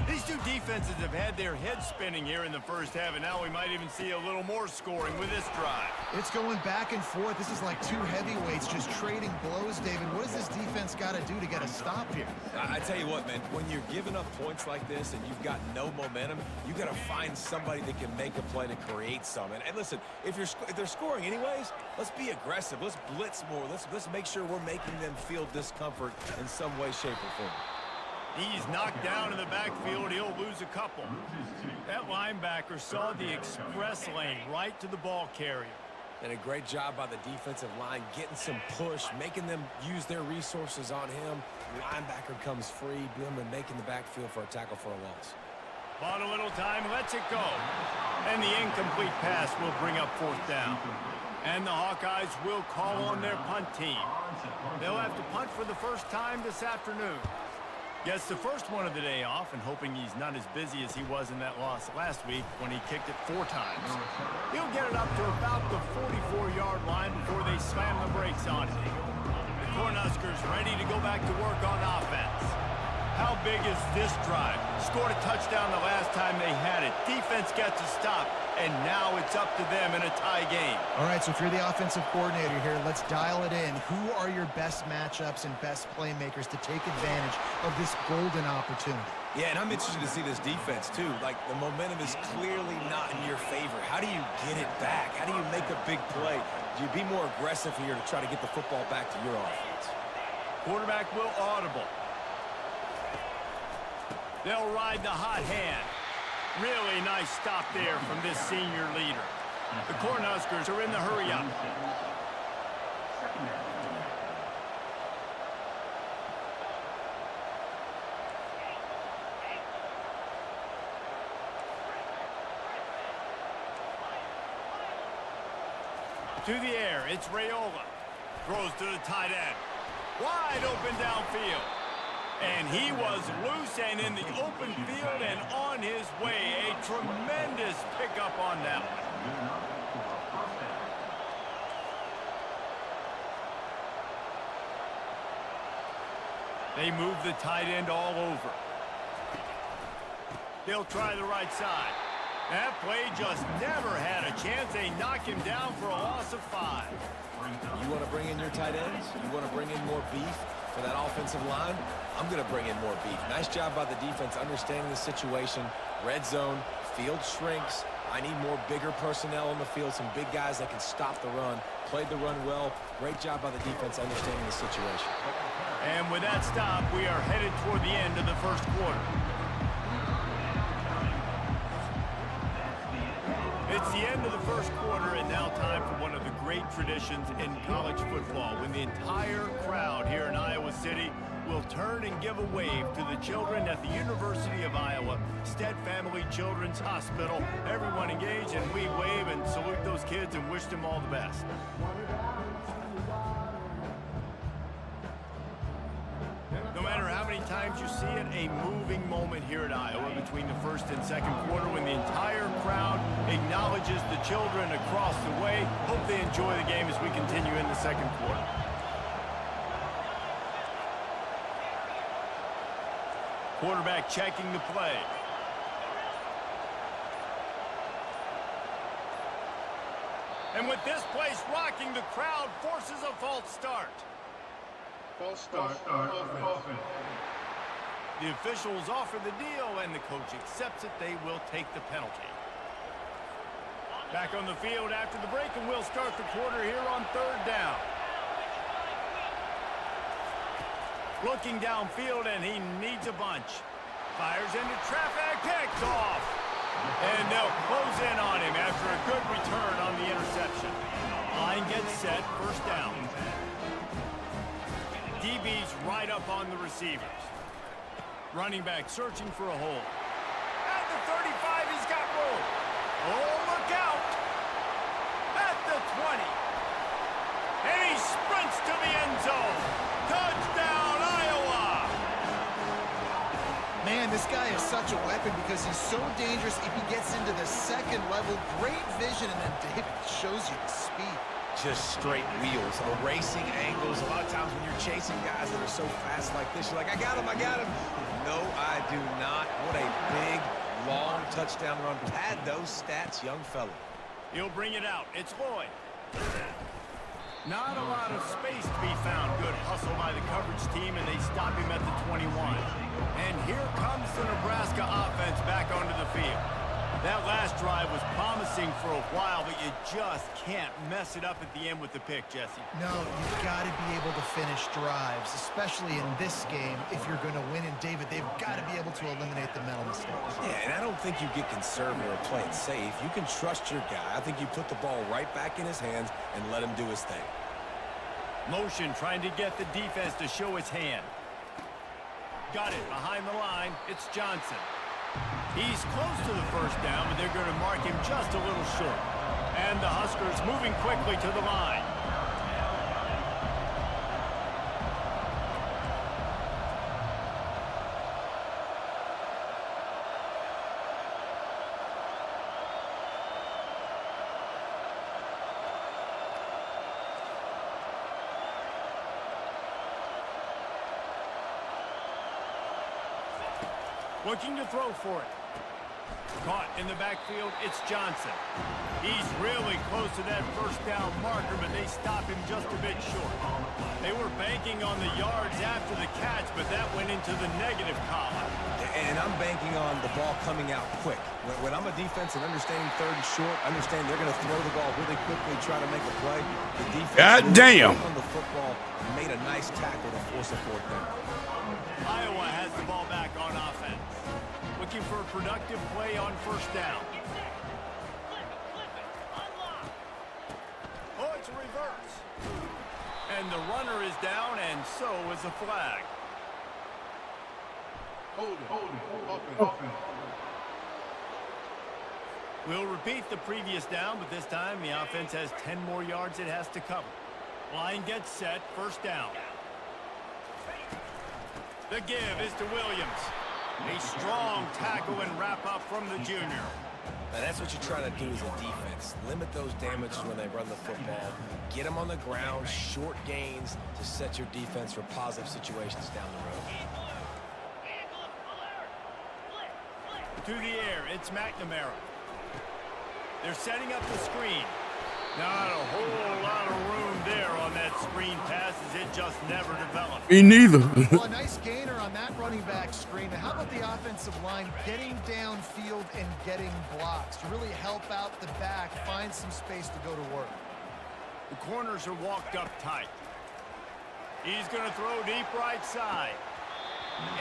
These two defenses have had their heads spinning here in the first half, and now we might even see a little more scoring with this drive. It's going back and forth. This is like two heavyweights just trading blows, David. What does this defense got to do to get a stop here? I tell you what, man, when you're giving up points like this and you've got no momentum, you got to find somebody that can make a play to create some. And listen, if they're scoring anyways, let's be aggressive. Let's blitz more. Let's make sure we're making them feel discomfort in some way, shape, or form. He's knocked down in the backfield. He'll lose a couple. That linebacker saw the express lane right to the ball carrier. And a great job by the defensive line, getting some push, making them use their resources on him. The linebacker comes free, boom, and making the backfield for a tackle for a loss. Bought a little time, lets it go. And the incomplete pass will bring up 4th down. And the Hawkeyes will call on their punt team. They'll have to punt for the first time this afternoon. Gets the first one of the day off, and hoping he's not as busy as he was in that loss last week when he kicked it 4 times. He'll get it up to about the 44-yard line before they slam the brakes on it. The Cornhuskers ready to go back to work on offense. How big is this drive? Scored a touchdown the last time they had it. Defense gets a stop, and now it's up to them in a tie game. All right, so if you're the offensive coordinator here, let's dial it in. Who are your best matchups and best playmakers to take advantage of this golden opportunity? Yeah, and I'm interested to see this defense, too. Like, the momentum is clearly not in your favor. How do you get it back? How do you make a big play? Do you be more aggressive here to try to get the football back to your offense? Quarterback will audible. They'll ride the hot hand. Really nice stop there from this senior leader. The Cornhuskers are in the hurry-up. To the air, it's Raiola. Throws to the tight end. Wide open downfield. And he was loose and in the open field and on his way. A tremendous pickup on that one. They move the tight end all over. They'll try the right side. That play just never had a chance. They knock him down for a loss of 5. You want to bring in your tight ends? You want to bring in more beef for that offensive line? I'm going to bring in more beef. Nice job by the defense understanding the situation. Red zone, field shrinks. I need more bigger personnel on the field, some big guys that can stop the run. Played the run well. Great job by the defense understanding the situation. And with that stop, we are headed toward the end of the first quarter. It's It's the end of the first quarter, and now time for one of the great traditions in college football, when the entire crowd here in Iowa City will turn and give a wave to the children at the University of Iowa Stead Family Children's Hospital. Everyone engage, and we wave and salute those kids and wish them all the best. No matter how many times you see it, a moving moment here at Iowa between the first and second quarter when the entire crowd acknowledges the children across the way. Hope they enjoy the game as we continue in the second quarter. Quarterback checking the play. And with this place rocking, the crowd forces a false start. False start. Offense. The officials offer the deal, and the coach accepts it. They will take the penalty. Back on the field after the break, and we'll start the quarter here on third down. Looking downfield, and he needs a bunch. Fires into traffic, picked off. And they'll close in on him after a good return on the interception. Line gets set, first down. DB's right up on the receivers. Running back searching for a hole. At the 35, he's got room. Oh, look out. At the 20. And he sprints to the end zone. Touchdown, Iowa. Man, this guy is such a weapon because he's so dangerous if he gets into the second level. Great vision, and then David shows you the speed. Just straight wheels, erasing angles. A lot of times when you're chasing guys that are so fast like this, you're like, I got him. No, I do not. What a big, long touchdown run. Pad those stats, young fella. He'll bring it out. It's Lloyd. Not a lot of space to be found. Good hustle by the coverage team, and they stop him at the 21. And here comes the Nebraska offense back onto the field. That last drive was promising for a while, but you just can't mess it up at the end with the pick, Jesse. No, you've got to be able to finish drives, especially in this game. If you're going to win, and David, they've got to be able to eliminate the mental mistakes. Yeah, and I don't think you get conservative or play it safe. You can trust your guy. I think you put the ball right back in his hands and let him do his thing. Motion trying to get the defense to show his hand. Got it behind the line. It's Johnson. He's close to the first down, but they're going to mark him just a little short. And the Huskers moving quickly to the line. Looking to throw for it. Caught in the backfield, it's Johnson. He's really close to that first down marker, but they stop him just a bit short. They were banking on the yards after the catch, but that went into the negative column. And I'm banking on the ball coming out quick. When I'm a defense and understanding third and short, understand they're going to throw the ball really quickly, try to make a play. The defense God damn. on the football made a nice tackle to force a fourth down. Iowa has the ball back on offense. Looking for a productive play on first down. Oh, it's a reverse. And the runner is down, and so is a flag. Hold it. Offense. We'll repeat the previous down, but this time the offense has 10 more yards it has to cover. Line gets set, first down. The give is to Williams. A strong tackle and wrap up from the junior. Now that's what you're trying to do as a defense. Limit those damages when they run the football. Get them on the ground, short gains to set your defense for positive situations down the road. To the air, it's McNamara. They're setting up the screen. Not a whole lot of room there on that screen pass as it just never developed. Me neither. Well, a nice gainer on that running back screen. Now, how about the offensive line getting downfield and getting blocks to really help out the back, find some space to go to work? The corners are walked up tight. He's going to throw deep right side.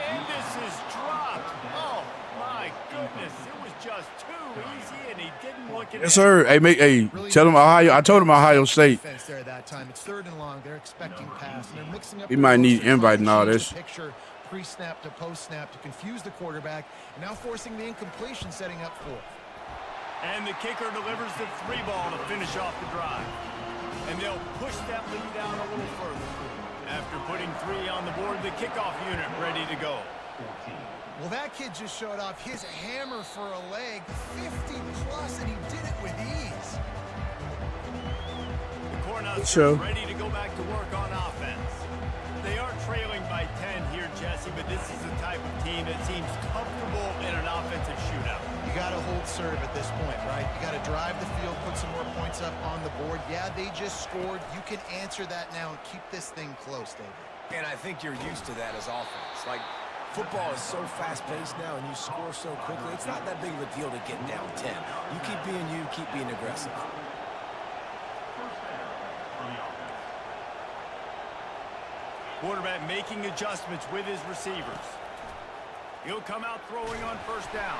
And this is dropped. Oh, My goodness, it was just too easy, and he didn't look at it. Yes, sir. Hey, tell him Ohio. I told him Ohio State. There that time. It's 3rd and long. They're expecting pass, and they're mixing up. He might need invite and all this. Picture pre-snap to post-snap to confuse the quarterback, and now forcing the incompletion, setting up 4th. And the kicker delivers the 3 ball to finish off the drive. And they'll push that lead down a little further. After putting 3 on the board, the kickoff unit ready to go. Well, that kid just showed off his hammer for a leg, 50+, and he did it with ease. The Cornhuskers ready to go back to work on offense. They are trailing by 10 here, Jesse, but this is the type of team that seems comfortable in an offensive shootout. You got to hold serve at this point, right? You got to drive the field, put some more points up on the board. Yeah, they just scored. You can answer that now and keep this thing close, David. And I think you're used to that as offense. Like, football is so fast-paced now, and you score so quickly. It's not that big of a deal to get down 10. You keep being aggressive. Quarterback making adjustments with his receivers. He'll come out throwing on 1st down.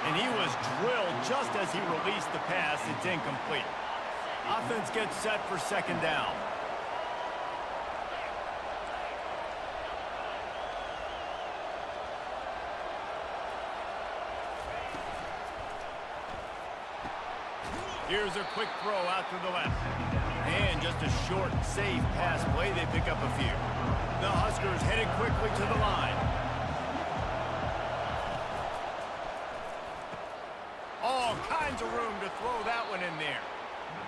And he was drilled just as he released the pass. It's incomplete. Offense gets set for 2nd down. Here's a quick throw out to the left. And just a short, safe pass play. They pick up a few. The Huskers headed quickly to the line. All kinds of room to throw that one in there.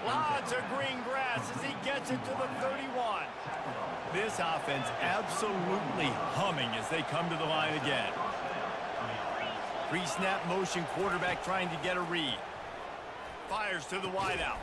Lots of green grass as he gets it to the 31. This offense absolutely humming as they come to the line again. Pre-snap motion, quarterback trying to get a read. Fires to the wideout.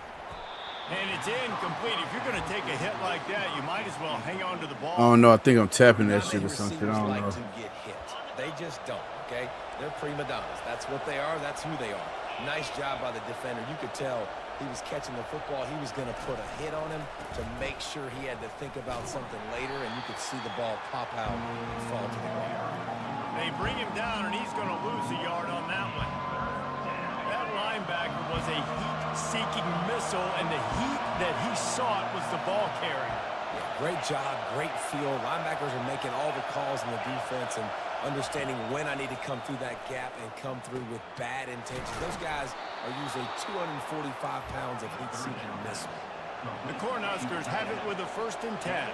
And it's incomplete. If you're going to take a hit like that, you might as well hang on to the ball. I don't know. I think I'm tapping that shit or something. I don't like know. To get hit. They just don't, okay? They're prima donnas. That's what they are. That's who they are. Nice job by the defender. You could tell he was catching the football. He was going to put a hit on him to make sure he had to think about something later, and you could see the ball pop out and fall to the ground. They bring him down, and he's going to lose a yard on that one. That linebacker was a heat-seeking missile, and the heat that he sought was the ball carrier. Yeah, great job, great feel. Linebackers are making all the calls in the defense and understanding when I need to come through that gap and come through with bad intentions. Those guys are usually 245 pounds of heat-seeking missile. The Cornhuskers have it with a 1st and 10.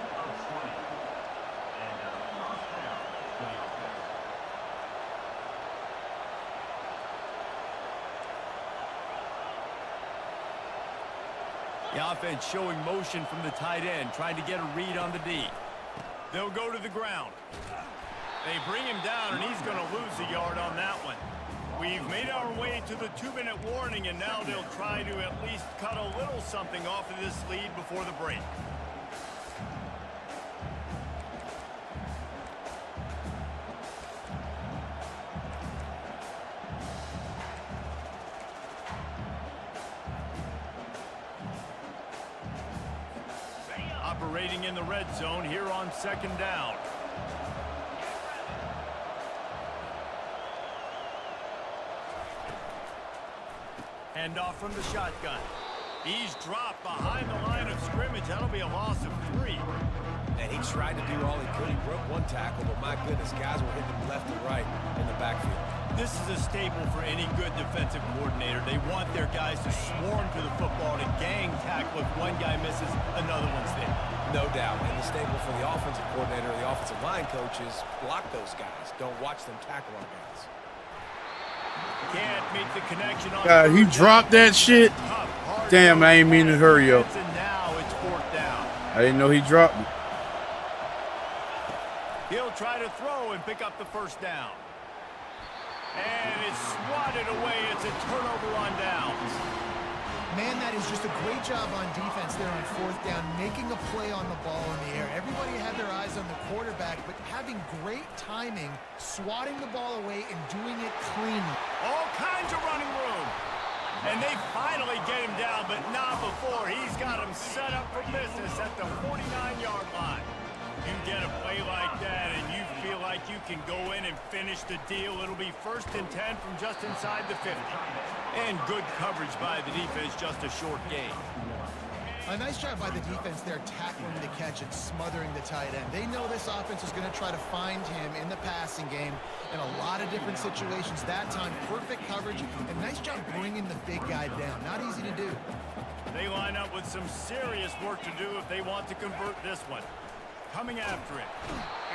The offense showing motion from the tight end, trying to get a read on the D. They'll go to the ground. They bring him down, and he's going to lose a yard on that one. We've made our way to the 2-minute warning, and now they'll try to at least cut a little something off of this lead before the break. Operating in the red zone here on 2nd down. Handoff from the shotgun. He's dropped behind the line of scrimmage. That'll be a loss of 3. And he tried to do all he could. He broke one tackle, but my goodness, guys were hitting him left and right in the backfield. This is a staple for any good defensive coordinator. They want their guys to swarm to the football, to gang tackle. If one guy misses, another one's there. No doubt. And the staple for the offensive coordinator, the offensive line coach, is block those guys. Don't watch them tackle our guys. Can't make the connection on God, he dropped that shit. Damn, I ain't mean to hurry up. And now it's 4th down. I didn't know he dropped it. He'll try to throw and pick up the 1st down. And it's swatted away. It's a turnover on downs. Man, that is just a great job on defense there on 4th down, making a play on the ball in the air. Everybody had their eyes on the quarterback, but having great timing, swatting the ball away, and doing it cleanly. All kinds of running room. And they finally get him down, but not before. He's got him set up for business at the 49-yard line. You get a play like that, and you feel like like you can go in and finish the deal. It'll be 1st and 10 from just inside the 50. And good coverage by the defense, just a short gain. A nice job by the defense there, tackling the catch and smothering the tight end. They know this offense is going to try to find him in the passing game in a lot of different situations. That time, perfect coverage, and nice job bringing the big guy down. Not easy to do. They line up with some serious work to do if they want to convert this one. Coming after it.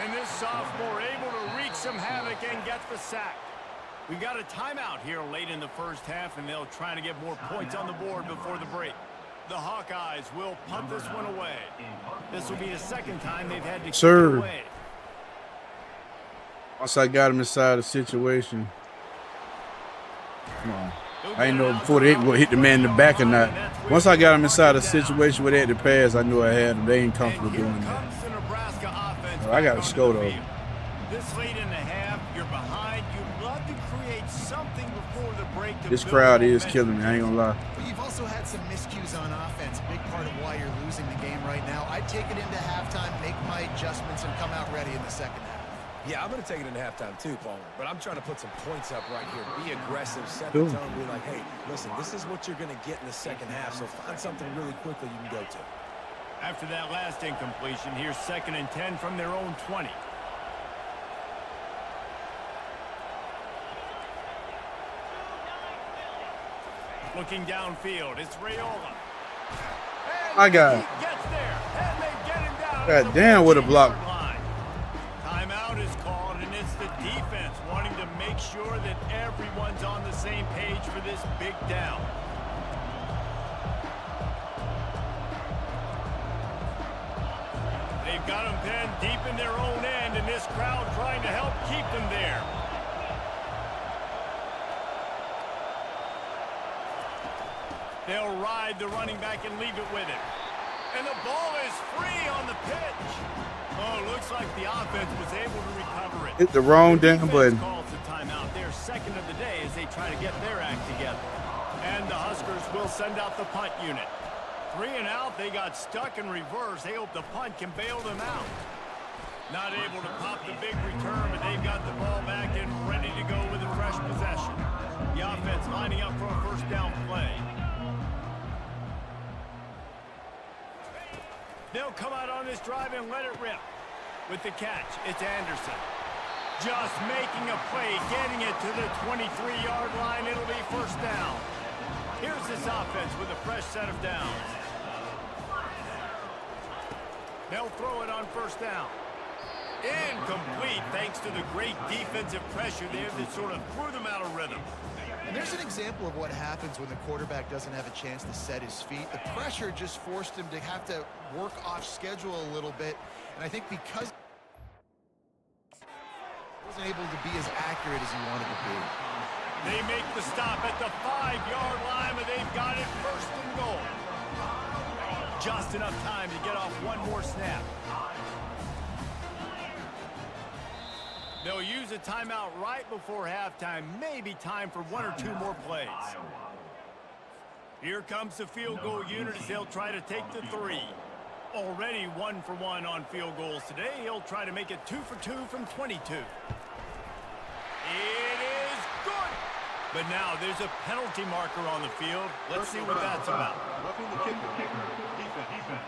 And this sophomore able to wreak some havoc and get the sack. We got a timeout here late in the first half, and they'll try to get more points on the board before the break. The Hawkeyes will punt this one away. This will be the second time they've had to kick it away. Once I got him inside the situation. Come on. I didn't know before they would hit the man in the back or not. Once I got him inside a situation where they had to pass, I knew I had him. They ain't comfortable doing that. I got to score, though. This late in the half, you're behind. You'd love to create something before the break. This crowd is killing me. I ain't gonna lie. But you've also had some miscues on offense. Big part of why you're losing the game right now. I'd take it into halftime, make my adjustments, and come out ready in the second half. Yeah, I'm going to take it into halftime too, Palmer. But I'm trying to put some points up right here. Be aggressive, set the tone, be like, hey, listen, this is what you're going to get in the second half, so find something really quickly you can go to. After that last incompletion, here's 2nd and 10 from their own 20. Looking downfield, it's Raiola. I got it. Gets there, and they get him down. God damn, what a block. Timeout is called, and it's the defense wanting to make sure that everyone's on the same page for this big down. They've got them pinned deep in their own end, and this crowd trying to help keep them there. They'll ride the running back and leave it with him. And the ball is free on the pitch. Oh, looks like the offense was able to recover it. Hit the wrong damn button. Calls the timeout. Their second of the day as they try to get their act together. And the Huskers will send out the punt unit. 3 and out, they got stuck in reverse. They hope the punt can bail them out. Not able to pop the big return, but they've got the ball back and ready to go with a fresh possession. The offense lining up for a first down play. They'll come out on this drive and let it rip. With the catch, it's Anderson. Just making a play, getting it to the 23-yard line. It'll be first down. Here's this offense with a fresh set of downs. They'll throw it on first down. Incomplete thanks to the great defensive pressure there that sort of threw them out of rhythm. And there's an example of what happens when the quarterback doesn't have a chance to set his feet. The pressure just forced him to have to work off schedule a little bit. And I think because he wasn't able to be as accurate as he wanted to be. They make the stop at the 5-yard line, but they've got it first and goal. Just enough time to get off one more snap. They'll use a timeout right before halftime. Maybe time for 1 or 2 more plays. Here comes the field goal unit as they'll try to take the 3. Already 1 for 1 on field goals today. He'll try to make it 2 for 2 from 22. It is good. But now there's a penalty marker on the field. Let's see what that's about. Roughing the kicker. Defense.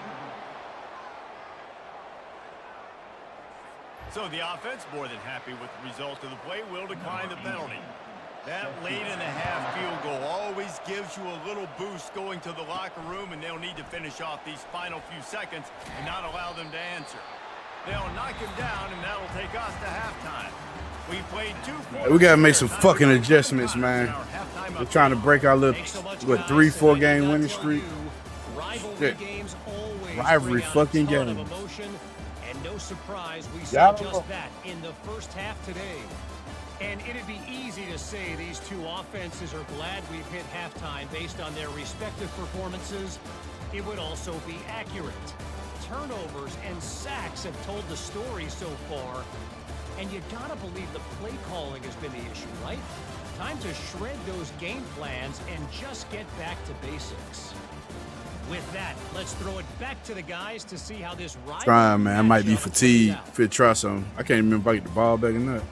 So the offense, more than happy with the result of the play, will decline the penalty. That late in the half field goal always gives you a little boost going to the locker room, and they'll need to finish off these final few seconds and not allow them to answer. They'll knock him down, and that'll take us to halftime. We played 2 quarters. We got to make some fucking adjustments, man. We're trying to break our little, 3-4 game winning streak. Rivalry fucking game. No surprise, we saw just that in the first half today. And it'd be easy to say these two offenses are glad we've hit halftime based on their respective performances. It would also be accurate. Turnovers and sacks have told the story so far. And you gotta believe the play calling has been the issue, right? Time to shred those game plans and just get back to basics. With that, let's throw it back to the guys to see how this rivalry Trying, man. I might be matchup fatigued. plays out. Fit try something. I can't even remember if I get the ball back or not.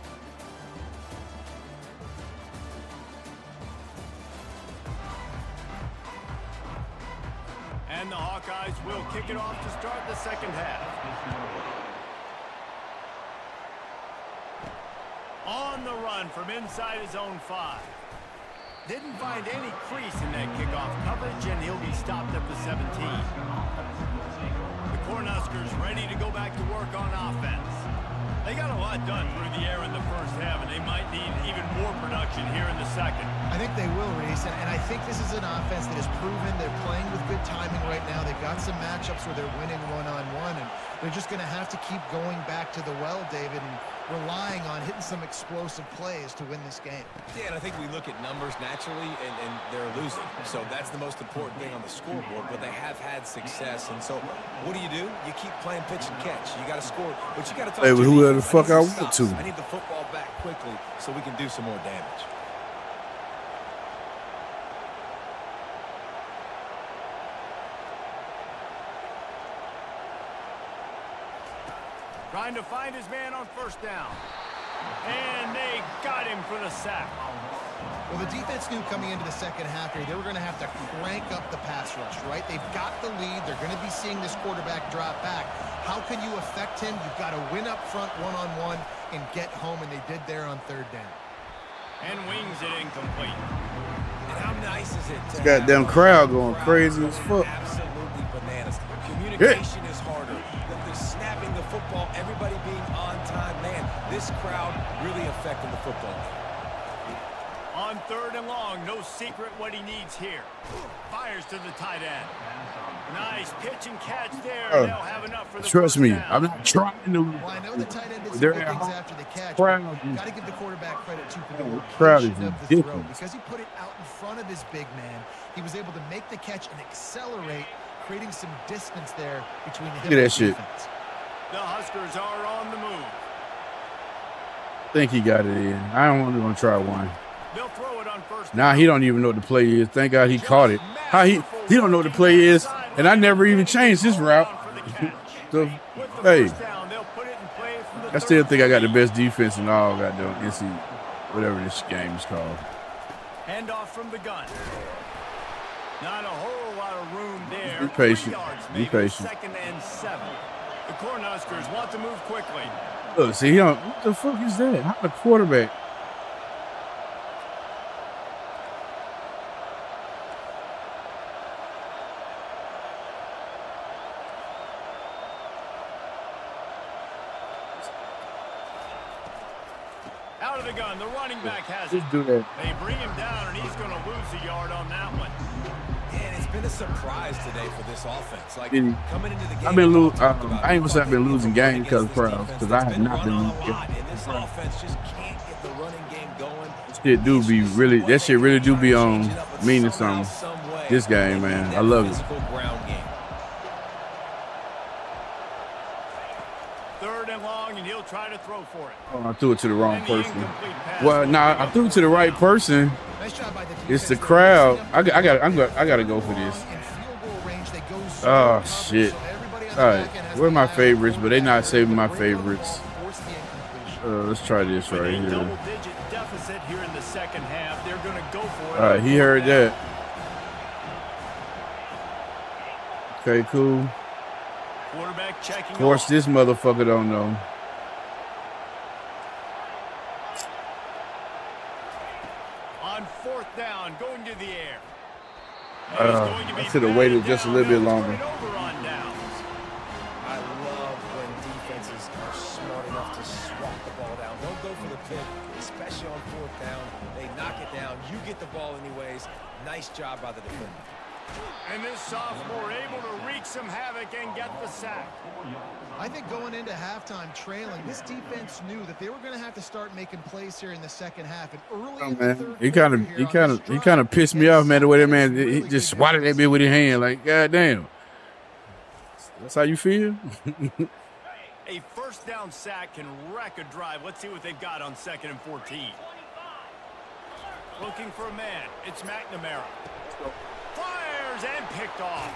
And the Hawkeyes will kick it off to start the second half. On the run from inside his own 5. Didn't find any crease in that kickoff coverage, and he'll be stopped at the 17. The Cornhuskers ready to go back to work on offense. They got a lot done through the air in the first half, and they might need even more production here in the second. I think they will, Reese, and I think this is an offense that has proven they're playing with good timing right now. They've got some matchups where they're winning one-on-one, and they're just going to have to keep going back to the well, David, and relying on hitting some explosive plays to win this game. Yeah, and I think we look at numbers naturally, and they're losing. So that's the most important thing on the scoreboard, but they have had success. And so what do? You keep playing pitch and catch. You got to score, but you got to talk Hey, to whoever the defense. fuck I need some want stops. to. I need the football back quickly so we can do some more damage. Trying to find his man on first down. And they got him for the sack. Well, the defense knew coming into the second half here, they were going to have to crank up the pass rush, right? They've got the lead. They're going to be seeing this quarterback drop back. How can you affect him? You've got to win up front one-on-one and get home, and they did there on third down. And wings it incomplete. And how nice is it to This goddamn have crowd a going crowd crazy as fuck. Absolutely bananas. Communication is harder. The snapping the football, everybody being on time. Man, this crowd really affecting the football game. On third and long, no secret what he needs here. Fires to the tight end. Nice pitch and catch there. They'll have enough for the Trust first me, down. I'm not trying to. Well, I know the tight end did some They're good at things home. after the catch. Crowd Got to give the quarterback credit, too, for the crowd is location of the throw. ridiculous. Because he put it out in front of his big man, he was able to make the catch and accelerate, creating some distance there between him Look at and that the shit. defense. The Huskers are on the move. I think he got it in. I don't want to try one. They'll throw it on first Now down. he don't even know what the play is. Thank God he caught it. How he don't know what the play is, and I never even changed his route. So, With the hey, first down, they'll put it in play from the I still 30. think I got the best defense in all goddamn NC, whatever this game is called. Hand off from the gun. Not a whole lot of room there. Be patient. 3 yards, Be maybe. patient. 2nd and 7. The Cornhuskers want to move quickly. Look, see, he don't. What the fuck is that? How the quarterback? Out of the gun, the running back has it. Just do that. They bring him down, and he's going to lose a yard on that one. And it's been a surprise today for this offense. Like Been- coming into the game, I've been we losing. talked about I ain't gonna say I've been losing games because of against this crowds, defense because I that's have not been running losing. a lot, and this offense just can't get the running game going. Shit do be really. That shit really do be Change it up, but meaning somehow, something. some way, This game, they man, need I that love it. physical ground game. 3rd and long, and he'll try to throw for it. Oh, I threw it to the wrong And the person. incomplete pass Well, will nah, bring I up threw it to the right person. Nice job by the defense. It's the there. crowd. Mixing I up got to go for this. in field goal range, they go zone Oh coverage, shit! so everybody on the All right, back end has where are to my have favorites? But they not forward, saving my bring up the ball, favorites. force the incompletion. Let's try this With right a here. double-digit deficit here in the second half, they're going to go for it. All right, he heard that. Okay, cool. Quarterback checking Of course, off. this motherfucker don't know. On 4th down, going to the air. I should have waited just a little bit longer. Over on downs. I love when defenses are smart enough to swat the ball down. Don't go for the pick, especially on 4th down. They knock it down. You get the ball anyways. Nice job by the defender. And this sophomore able to wreak some havoc and get the sack. I think going into halftime trailing, this defense knew that they were going to have to start making plays here in the second half. And early in the Man, third he quarter here on this he drive, kind of pissed me they off, man. The way that man really he good just swatted that bit with his hand, like goddamn. That's how you feel? A first down sack can wreck a drive. Let's see what they've got on 2nd and 14. Looking for a man. It's McNamara. Fires and picked off.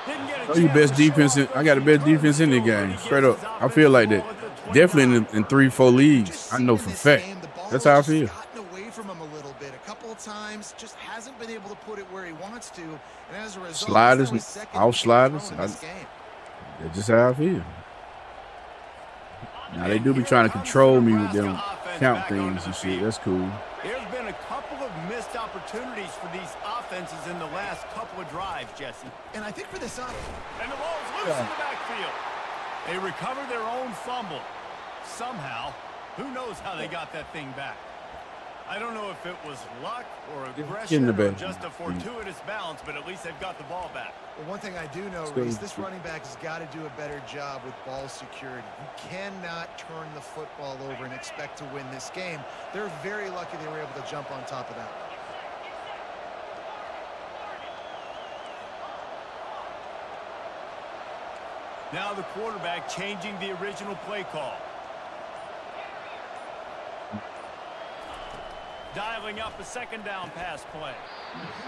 Didn't get a Oh, you chance best to show defense. off I got the best what he defense in the can do, but game. he Straight gets up. his I feel like that. offensive ball at the Definitely 29. in 3-4 leagues. Just I see know in for a this fact. game, the ball That's has how I just feel. gotten away from him a little bit. A couple of times, just hasn't been able to put it where he wants to, and as a result, Sliders, that's now his second off pick sliders. thrown in this game. That's just how I feel. Now they And do be here trying to comes control the me with Nebraska them offense count back things onto and the shit. field. That's cool. There's been a couple of missed opportunities for these offenses in the last couple of drives, Jesse. And I think for this offense, And the ball's loose in the backfield. They recover their own fumble. Somehow, who knows how they got that thing back. I don't know if it was luck or aggression or just a fortuitous bounce, but at least they've got the ball back. well, one thing I do know, Reese, this running back has got to do a better job with ball security. You cannot turn the football over and expect to win this game. They're very lucky they were able to jump on top of that. Now the quarterback changing the original play call. Dialing up a second down pass play.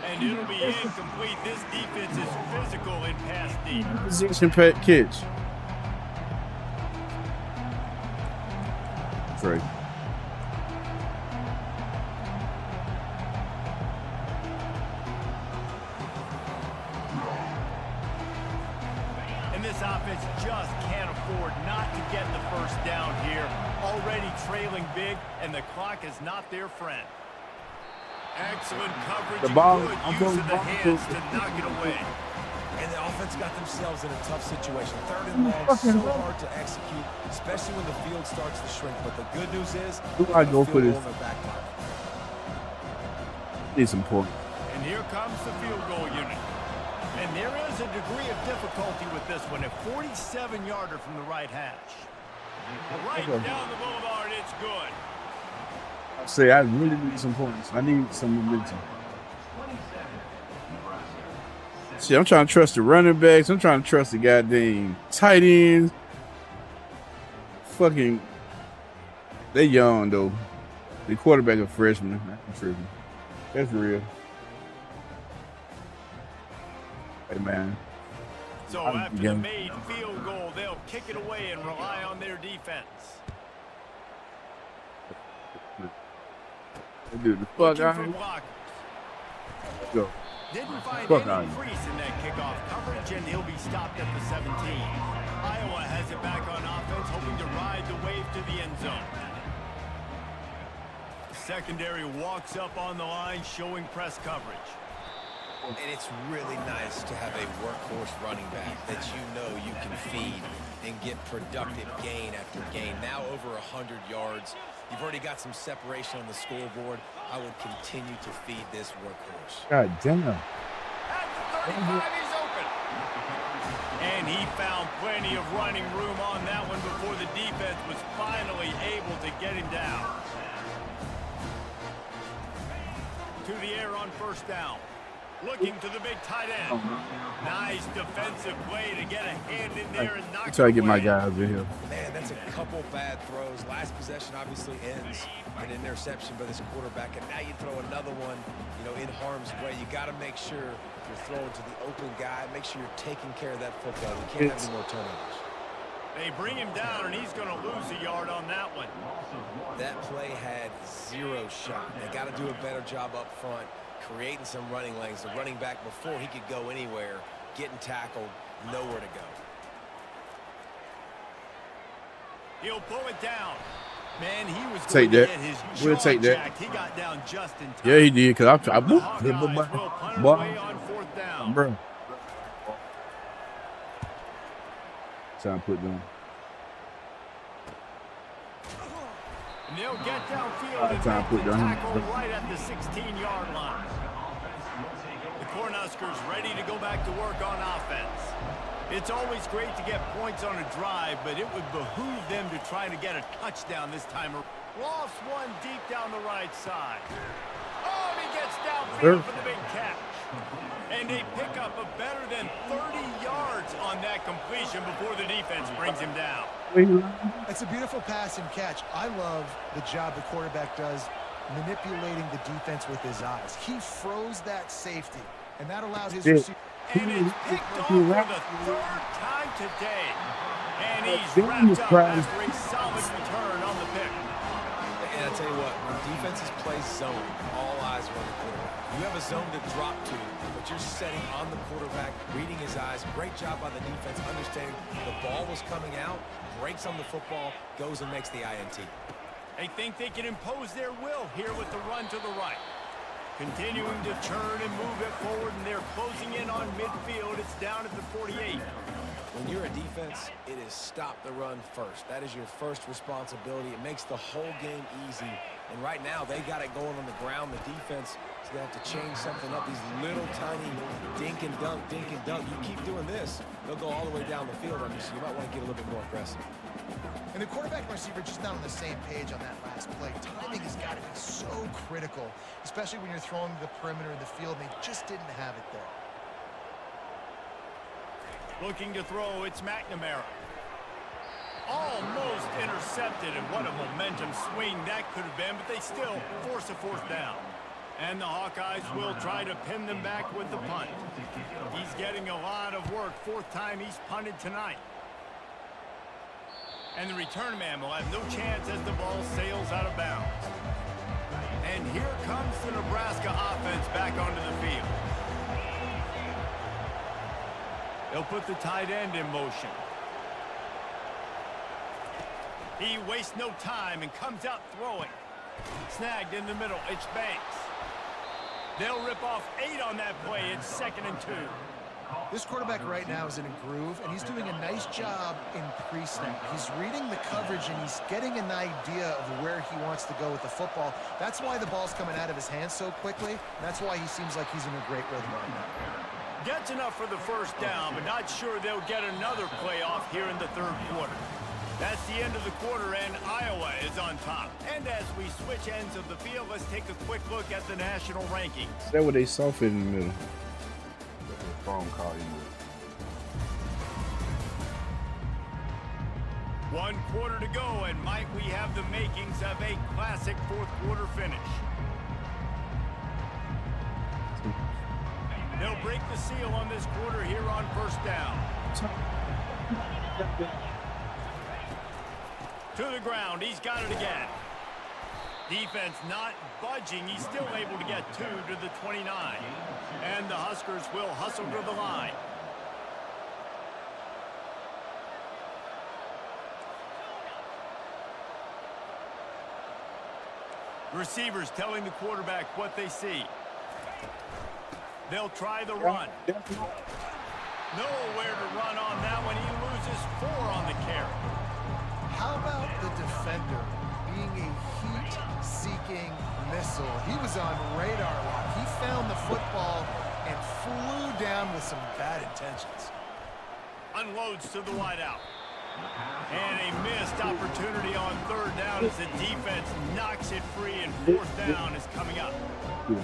And it'll be incomplete. This defense is physical in pass deep. Position pet catch. Trey. And this offense just can't afford not to get the first down here. Already trailing big, and the clock is not their friend. Excellent coverage. The ball, and I'm good use going of the back hands to- to knock it away. And the offense got themselves in a tough situation. Third and long, so hard to execute, especially when the field starts to shrink. But the good news is, Who I go for field this? goal in their back pocket. Need some points. And here comes the field goal unit. And there is a degree of difficulty with this one. A 47-yarder from the right hash. Right down the boulevard, it's good. I say I really need some points. I need some momentum. Shit, I'm trying to trust the running backs. I'm trying to trust the goddamn tight ends. Fucking, they young though. The quarterback a freshman. I'm tripping. That's real. Hey man. So after the made field goal, they'll kick it away and rely on their defense. They do the fuck out For of block. Go. Didn't find Fuck any out. crease in that kickoff coverage, and he'll be stopped at the 17. Iowa has it back on offense, hoping to ride the wave to the end zone. Secondary walks up on the line, showing press coverage. And it's really nice to have a workhorse running back that you know you can feed and get productive gain after gain. Now over 100 yards. You've already got some separation on the scoreboard. I would continue to feed this workhorse. God damn. At the 35, he's open. And he found plenty of running room on that one before the defense was finally able to get him down. To the air on first down. Looking to the big tight end. Nice defensive play to get a hand in there and knock it Try to get my away. guy over here. Man, that's a couple bad throws. Last possession obviously ends an interception by this quarterback, and now you throw another one, in harm's way. You got to make sure you're throwing to the open guy. Make sure you're taking care of that football. You can't have any more turnovers. They bring him down, and he's going to lose a yard on that one. That play had zero shot. They got to do a better job up front, creating some running lanes. The running back, before he could go anywhere, getting tackled, nowhere to go. He'll pull it down. Man, he was Take going that. to get his We'll jaw take that. jacked. He got down just in time. Yeah, he did. Cause I The Hawkeyes will punt it away on fourth down. bro. Time to put down. And they'll get downfield and time make to put the down. tackle right at the 16-yard line. The Cornhuskers ready to go back to work on offense. It's always great to get points on a drive, but it would behoove them to try to get a touchdown this time. Lofts one deep down the right side. Oh, and he gets downfield for the big catch. And they pick up a better than 30 yards on that completion before the defense brings him down. It's a beautiful pass and catch. I love the job the quarterback does manipulating the defense with his eyes. He froze that safety And that allowed his Yeah. receiver. And it's picked off for the third time today. And he's Then wrapped the up crowd- after a solid return on the pick. And I tell you what, when defenses play zone, all eyes are on the quarterback. You have a zone to drop to, but you're setting on the quarterback, reading his eyes. Great job by the defense, understanding the ball was coming out, breaks on the football, goes and makes the INT. They think they can impose their will here with the run to the right. Continuing to turn and move it forward, and they're closing in on midfield. It's down at the 48. When you're a defense, it is stop the run first. That is your first responsibility. It makes the whole game easy. And right now, they got it going on the ground. The defense is going to have to change something up. These little tiny dink and dunk, dink and dunk. You keep doing this, they'll go all the way down the field on you, so you might want to get a little bit more aggressive. And the quarterback and receiver just not on the same page on that last play. Timing has got to be so critical, especially when you're throwing to the perimeter of the field, and they just didn't have it there. Looking to throw, it's McNamara. Almost intercepted, and what a momentum swing that could have been, but they still force a fourth down. And the Hawkeyes will try to pin them back with the punt. He's getting a lot of work. Fourth time he's punted tonight. And the return man will have no chance as the ball sails out of bounds. And here comes the Nebraska offense back onto the field. They'll put the tight end in motion. He wastes no time and comes out throwing. Snagged in the middle. It's Banks. They'll rip off 8 on that play. It's 2nd and 2. This quarterback right now is in a groove, and he's doing a nice job in pre-snap. He's reading the coverage, and he's getting an idea of where he wants to go with the football. That's why the ball's coming out of his hands so quickly, and that's why he seems like he's in a great rhythm right now. Gets enough for the first down, but not sure they'll get another play off here in the third quarter. That's the end of the quarter, and Iowa is on top. And as we switch ends of the field, let's take a quick look at the national rankings. Is that what they softened in the middle? Phone call you. 1 quarter to go, and might we have the makings of a classic fourth quarter finish. They'll break the seal on this quarter here on first down. To the ground, he's got it again. Defense not budging. He's still able to get 2 to the 29. And the Huskers will hustle to the line. Receivers telling the quarterback what they see. They'll try the run. Nowhere to run on that one. He loses 4 on the carry. How about the defender being a heat-seeking missile? He was on radar lock. He found the football and flew down with some bad intentions. Unloads to the wideout. And a missed opportunity on third down as the defense knocks it free, and fourth down is coming up.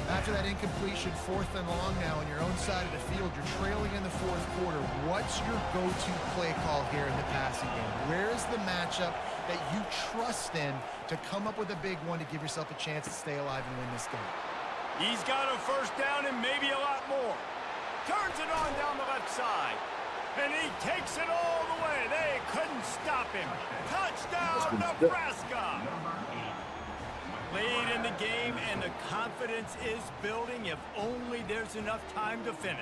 After that incompletion, 4th and long now on your own side of the field, you're trailing in the fourth quarter. What's your go-to play call here in the passing game? Where is the matchup that you trust in to come up with a big one to give yourself a chance to stay alive and win this game? He's got a first down and maybe a lot more. Turns it on down the left side. And he takes it all the way. They couldn't stop him. Touchdown, Nebraska! Late in the game, and the confidence is building. If only there's enough time to finish.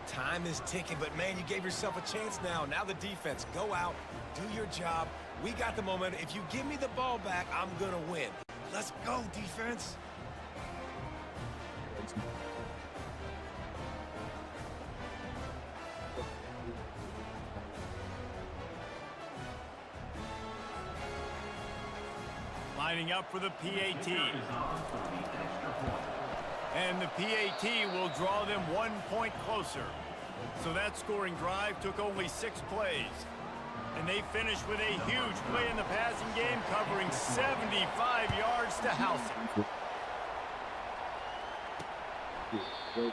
Time is ticking, but man, you gave yourself a chance now. Now the defense, go out, do your job. We got the momentum. If you give me the ball back, I'm going to win. Let's go, defense. Lining up for the PAT. And the PAT will draw them 1 point closer. So that scoring drive took only 6 plays. And they finished with a huge play in the passing game, covering 75 yards to house it.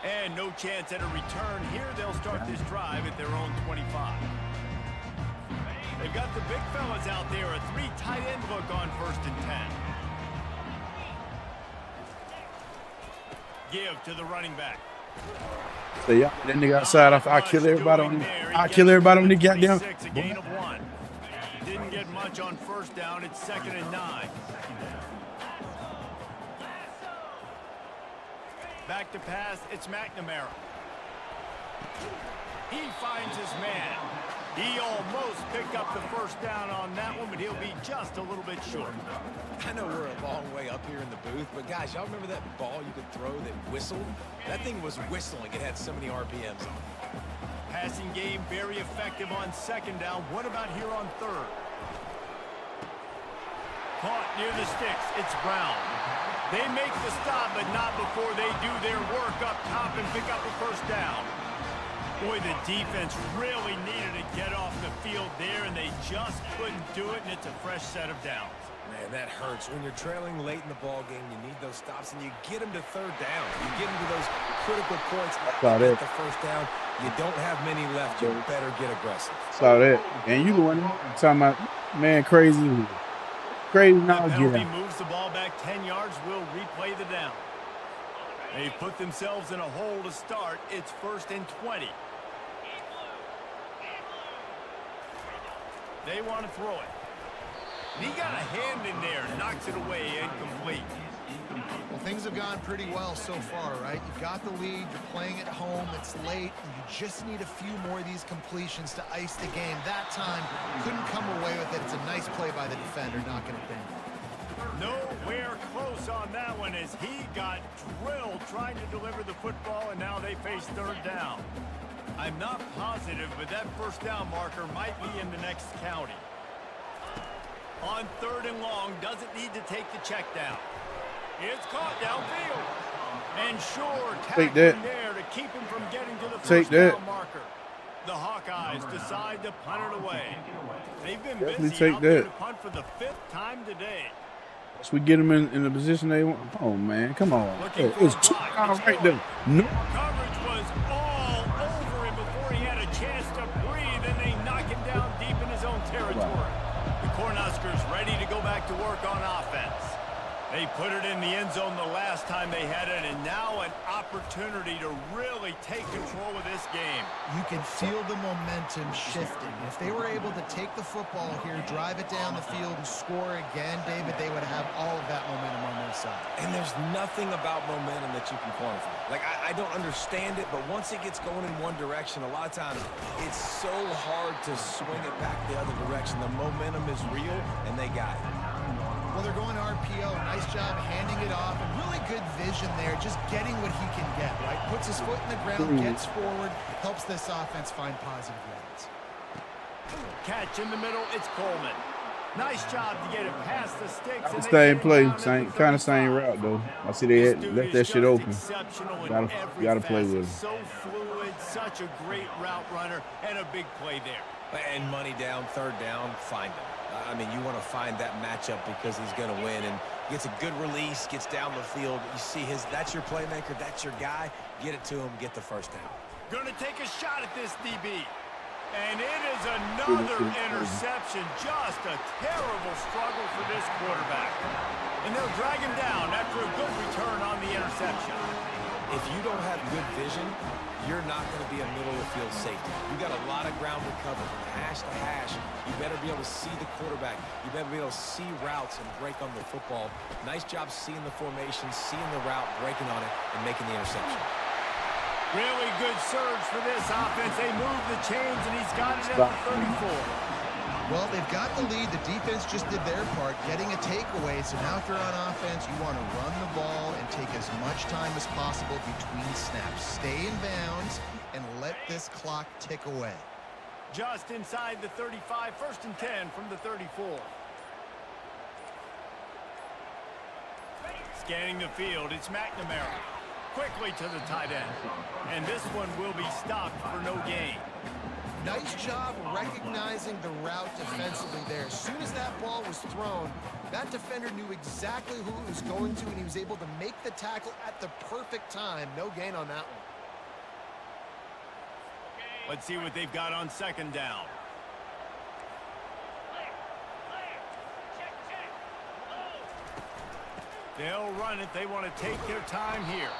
And no chance at a return here. They'll start this drive at their own 25. They've got the big fellas out there. A 3 tight end look on 1st and 10. Give to the running back. So yeah, that nigga outside. I kill everybody on. I kill everybody on the goddamn. A gain of 1. Didn't get much on first down. It's 2nd and 9. Back to pass. It's McNamara. He finds his man. He almost picked up the first down on that one, but he'll be just a little bit short. I know we're a long way up here in the booth, but guys, y'all remember that ball you could throw that whistled? That thing was whistling. It had so many RPMs on it. Passing game very effective on 2nd down. What about here on 3rd? Caught near the sticks. It's Brown. They make the stop, but not before they do their work up top and pick up a first down. Boy, the defense really needed to get off the field there, and they just couldn't do it, and it's a fresh set of downs. Man, that hurts. When you're trailing late in the ball game, you need those stops, and you get them to 3rd down. You get them to those critical points. Saw that. The first down, you don't have many left. You better get aggressive. Saw that. And you the one talking about, man, crazy now. The penalty moves the ball back 10 yards. Will replay the down. They've put themselves in a hole to start. It's 1st and 20. They want to throw it. And he got a hand in there, knocks it away, incomplete. Well, things have gone pretty well so far, right? You've got the lead, you're playing at home, it's late, and you just need a few more of these completions to ice the game. That time, couldn't come away with it. It's a nice play by the defender, knocking it down. Nowhere close on that one as he got drilled trying to deliver the football, and now they face 3rd down. I'm not positive, but that first down marker might be in the next county. On 3rd and long, doesn't need to take the check down. It's caught downfield. And Shore tackling there to keep him from getting to the first down marker. The Hawkeyes decide to punt it away. They've been busy out there to punt for the 5th time today. So we get them in the position they want. Oh, man, come on. It's 2 out right there. No. Coverage was all over him before he had a chance to breathe, and they knock him down deep in his own territory. The Cornhuskers ready to go back to work on offense. They put it in the end zone the last time they had it, and now an opportunity to really take control of this game. You can feel the momentum shifting. If they were able to take the football here, drive it down the field, and score again, David, they would have all of that momentum on their side. And there's nothing about momentum that you can quantify. Like, I don't understand it, but once it gets going in one direction, a lot of times it's so hard to swing it back the other direction. The momentum is real, and they got it. Well, they're going RPO. Nice job handing it off. And really good vision there, just getting what he can get, right? Puts his foot in the ground, gets forward, helps this offense find positive yards. Catch in the middle, it's Coleman. Nice job to get it past the sticks. The same play, kind of same route, though. I see they left that shit open. Gotta play with him. So fluid, such a great route runner, and a big play there. And money down, 3rd down, find him. I mean, you want to find that matchup because he's going to win, and gets a good release, gets down the field. You see that's your playmaker, that's your guy. Get it to him, get the first down. Going to take a shot at this DB. And it is another interception. Just a terrible struggle for this quarterback. And they'll drag him down after a good return on the interception. If you don't have good vision, you're not going to be a middle-of-the-field safety. You got a lot of ground to cover from hash to hash. You better be able to see the quarterback. You better be able to see routes and break on the football. Nice job seeing the formation, seeing the route, breaking on it, and making the interception. Really good surge for this offense. They move the chains, and he's got it at the 34. Well, they've got the lead. The defense just did their part, getting a takeaway. So now if you're on offense, you want to run the ball and take as much time as possible between snaps. Stay in bounds and let this clock tick away. Just inside the 35, 1st and 10 from the 34. Scanning the field, it's McNamara. Quickly to the tight end. And this one will be stopped for no gain. Nice job recognizing the route defensively there. As soon as that ball was thrown, that defender knew exactly who it was going to, and he was able to make the tackle at the perfect time. No gain on that one. Let's see what they've got on 2nd down. They'll run it. They want to take their time here.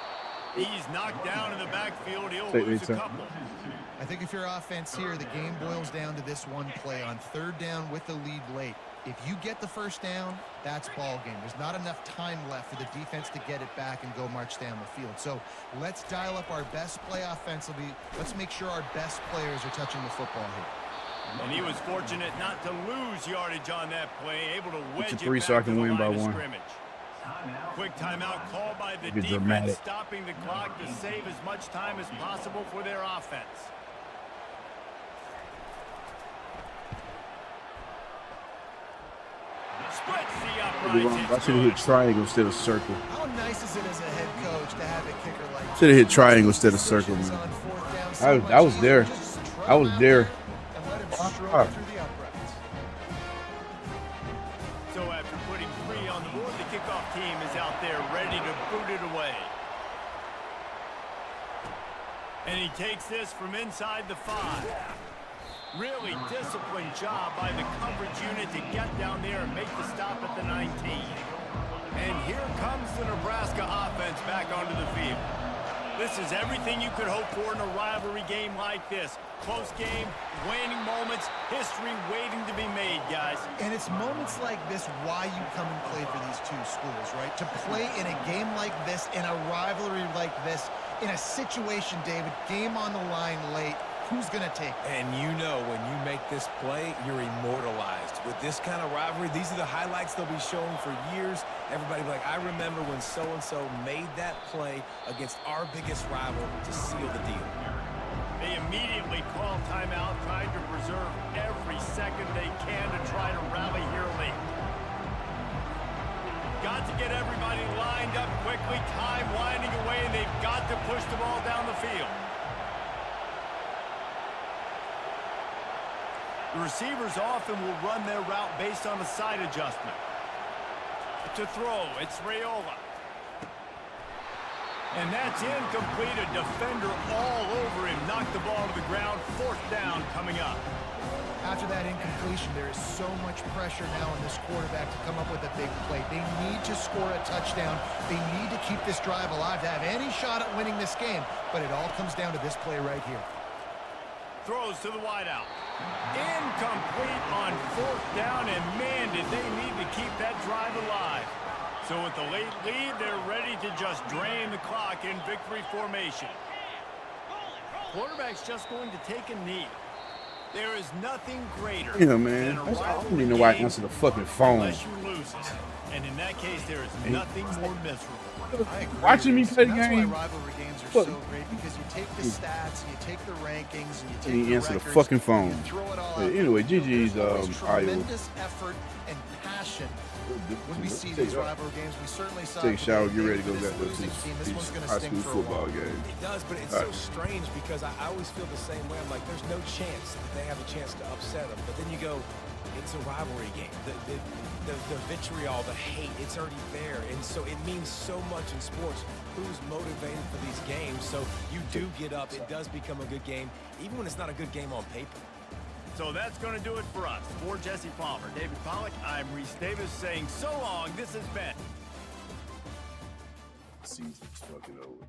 He's knocked down in the backfield. He'll Take lose a their time. couple. I think if you're offense here, the game boils down to this one play on third down with the lead late. If you get the first down, that's ball game. There's not enough time left for the defense to get it back and go march down the field. So let's dial up our best play offensively. Let's make sure our best players are touching the football here. And he was fortunate not to lose yardage on that play, able to wedge it three back so I to can the win by line of one. scrimmage. Quick timeout called by the Be defense, dramatic. stopping the clock to save as much time as possible for their offense. Splits the uprights. I should have hit triangle instead of circle. How nice is it as a head coach to have a kicker like Should have hit triangle instead of circle, man. on fourth down so I was much there. easier? Just I was throw there. it and let him stroke Ah. it through the uprights. So after putting 3 on the board, the kickoff team is out there ready to boot it away. And he takes this from inside the 5. Really disciplined job by the coverage unit to get down there and make the stop at the 19. And here comes the Nebraska offense back onto the field. This is everything you could hope for in a rivalry game like this. Close game, waning moments, history waiting to be made, guys. And it's moments like this why you come and play for these two schools, right? To play in a game like this, in a rivalry like this, in a situation, David, game on the line late, who's going to take it? And you know when you make this play, you're immortalized. With this kind of rivalry, these are the highlights they'll be showing for years. Everybody will be like, I remember when so-and-so made that play against our biggest rival to seal the deal. They immediately call timeout, trying to preserve every second they can to try to rally here late. Got to get everybody lined up quickly, time winding away, and they've got to push the ball down the field. The receivers often will run their route based on a side adjustment. To throw, it's Raiola. And that's incomplete. A defender all over him. Knocked the ball to the ground. Fourth down coming up. After that incompletion, there is so much pressure now on this quarterback to come up with a big play. They need to score a touchdown. They need to keep this drive alive to have any shot at winning this game. But it all comes down to this play right here. Throws to the wideout. Incomplete on fourth down, and man, did they need to keep that drive alive. So with the late lead, they're ready to just drain the clock in victory formation. Quarterback's just going to take a knee. There is nothing greater Yeah, man. than a I don't rivalry even know why I game answer the fucking phone. unless you lose it. And in that case, there is nothing more miserable. I agree. Watching me play the That's game. why rivalry games are Fuck. so great, because you take the stats, and you take the rankings, and you take He the answer the records, fucking phone. you throw it all Hey, out. anyway, GG's There's always Iowa. tremendous effort and passion when we see these rivalry games. We certainly saw Take a it shower, today. get ready to go For back this to losing team, this one's these gonna high sting school for a football while. games. It does, but it's so strange because I always feel the same way. I'm like, there's no chance that they have a chance to upset them. But then you go, it's a rivalry game. The vitriol, the hate, it's already there. And so it means so much in sports. Who's motivated for these games? So you do get up. It does become a good game, even when it's not a good game on paper. So that's going to do it for us. For Jesse Palmer, David Pollack, I'm Reese Davis saying so long. This has been Season's fucking over.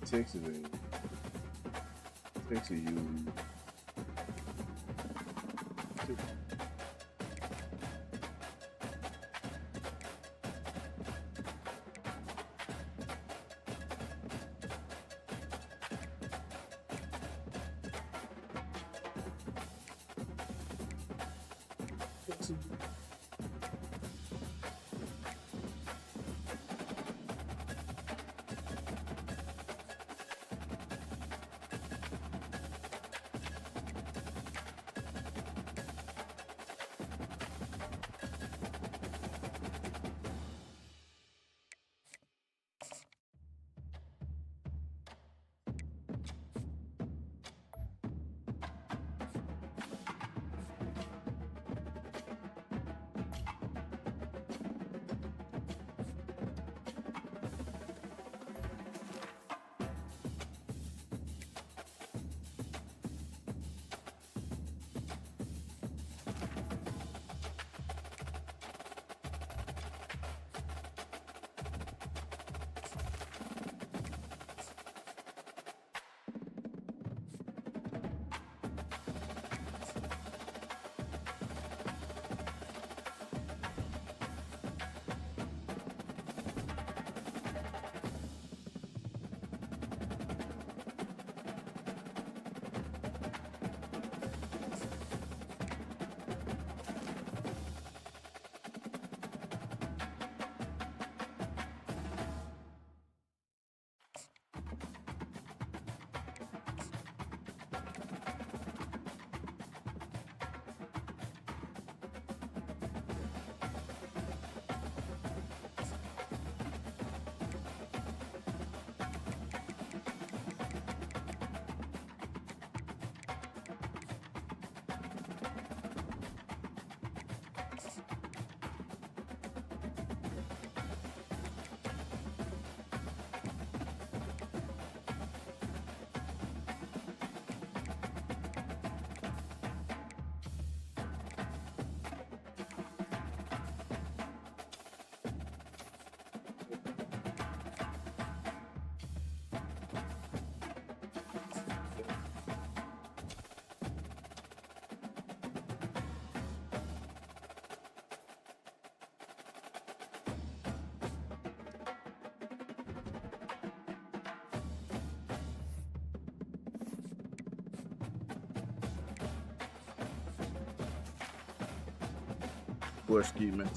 Texas ain't. Texas, you. Boy, ski man,